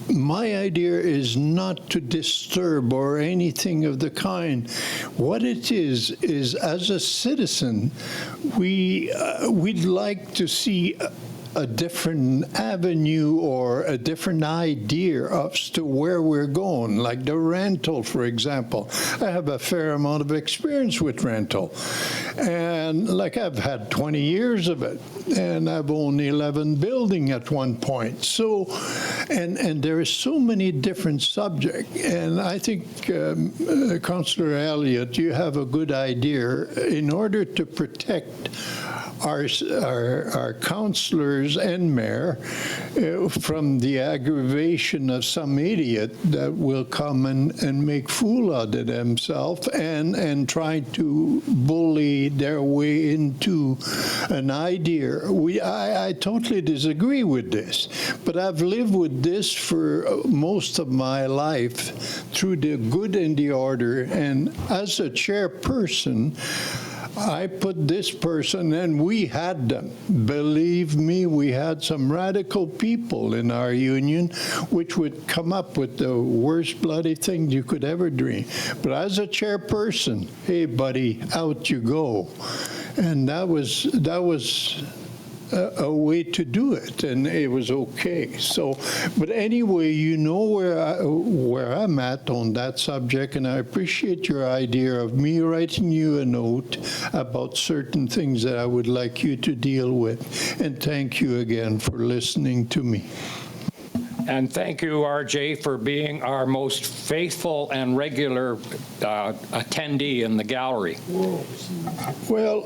my idea is not to disturb or anything of the kind. What it is as a citizen, we'd like to see a different avenue or a different idea as to where we're going, like the rental, for example. I have a fair amount of experience with rental. And like I've had 20 years of it, and I've owned 11 buildings at one point. So, and there is so many different subjects. And I think, Councillor Elliott, you have a good idea. In order to protect our councillors and mayor from the aggravation of some idiot that will come and make fool out of themselves and try to bully their way into an idea. I totally disagree with this, but I've lived with this for most of my life through the good and the order, and as a chairperson, I put this person, and we had them. Believe me, we had some radical people in our union which would come up with the worst bloody thing you could ever dream. But as a chairperson, hey, buddy, out you go. And that was a way to do it, and it was okay. So, but anyway, you know where I'm at on that subject, and I appreciate your idea of me writing you a note about certain things that I would like you to deal with. And thank you again for listening to me. And thank you, RJ, for being our most faithful and regular attendee in the gallery. Well,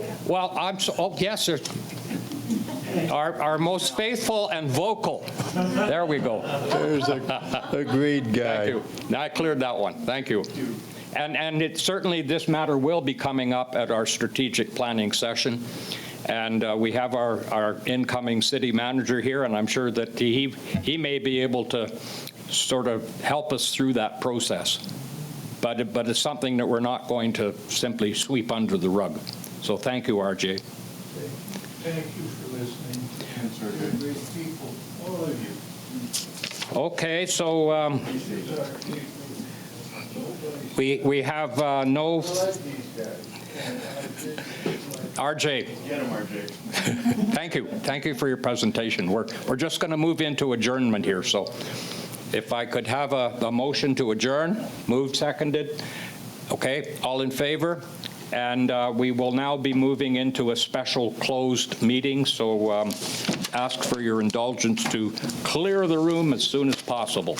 I'm so, oh, yes, our most faithful and vocal. There we go. there's a great guy. Thank you. Now I cleared that one. Thank you. And it certainly, this matter will be coming up at our strategic planning session. And we have our incoming city manager here, and I'm sure that he may be able to sort of help us through that process. But it's something that we're not going to simply sweep under the rug. So thank you, RJ. Thank you for listening. You're great people, all of you. Okay, so we have no. RJ. Get him, RJ. Thank you for your presentation. We're just going to move into adjournment here. So if I could have a motion to adjourn, moved, seconded. Okay, all in favor? And we will now be moving into a special closed meeting. So ask for your indulgence to clear the room as soon as possible.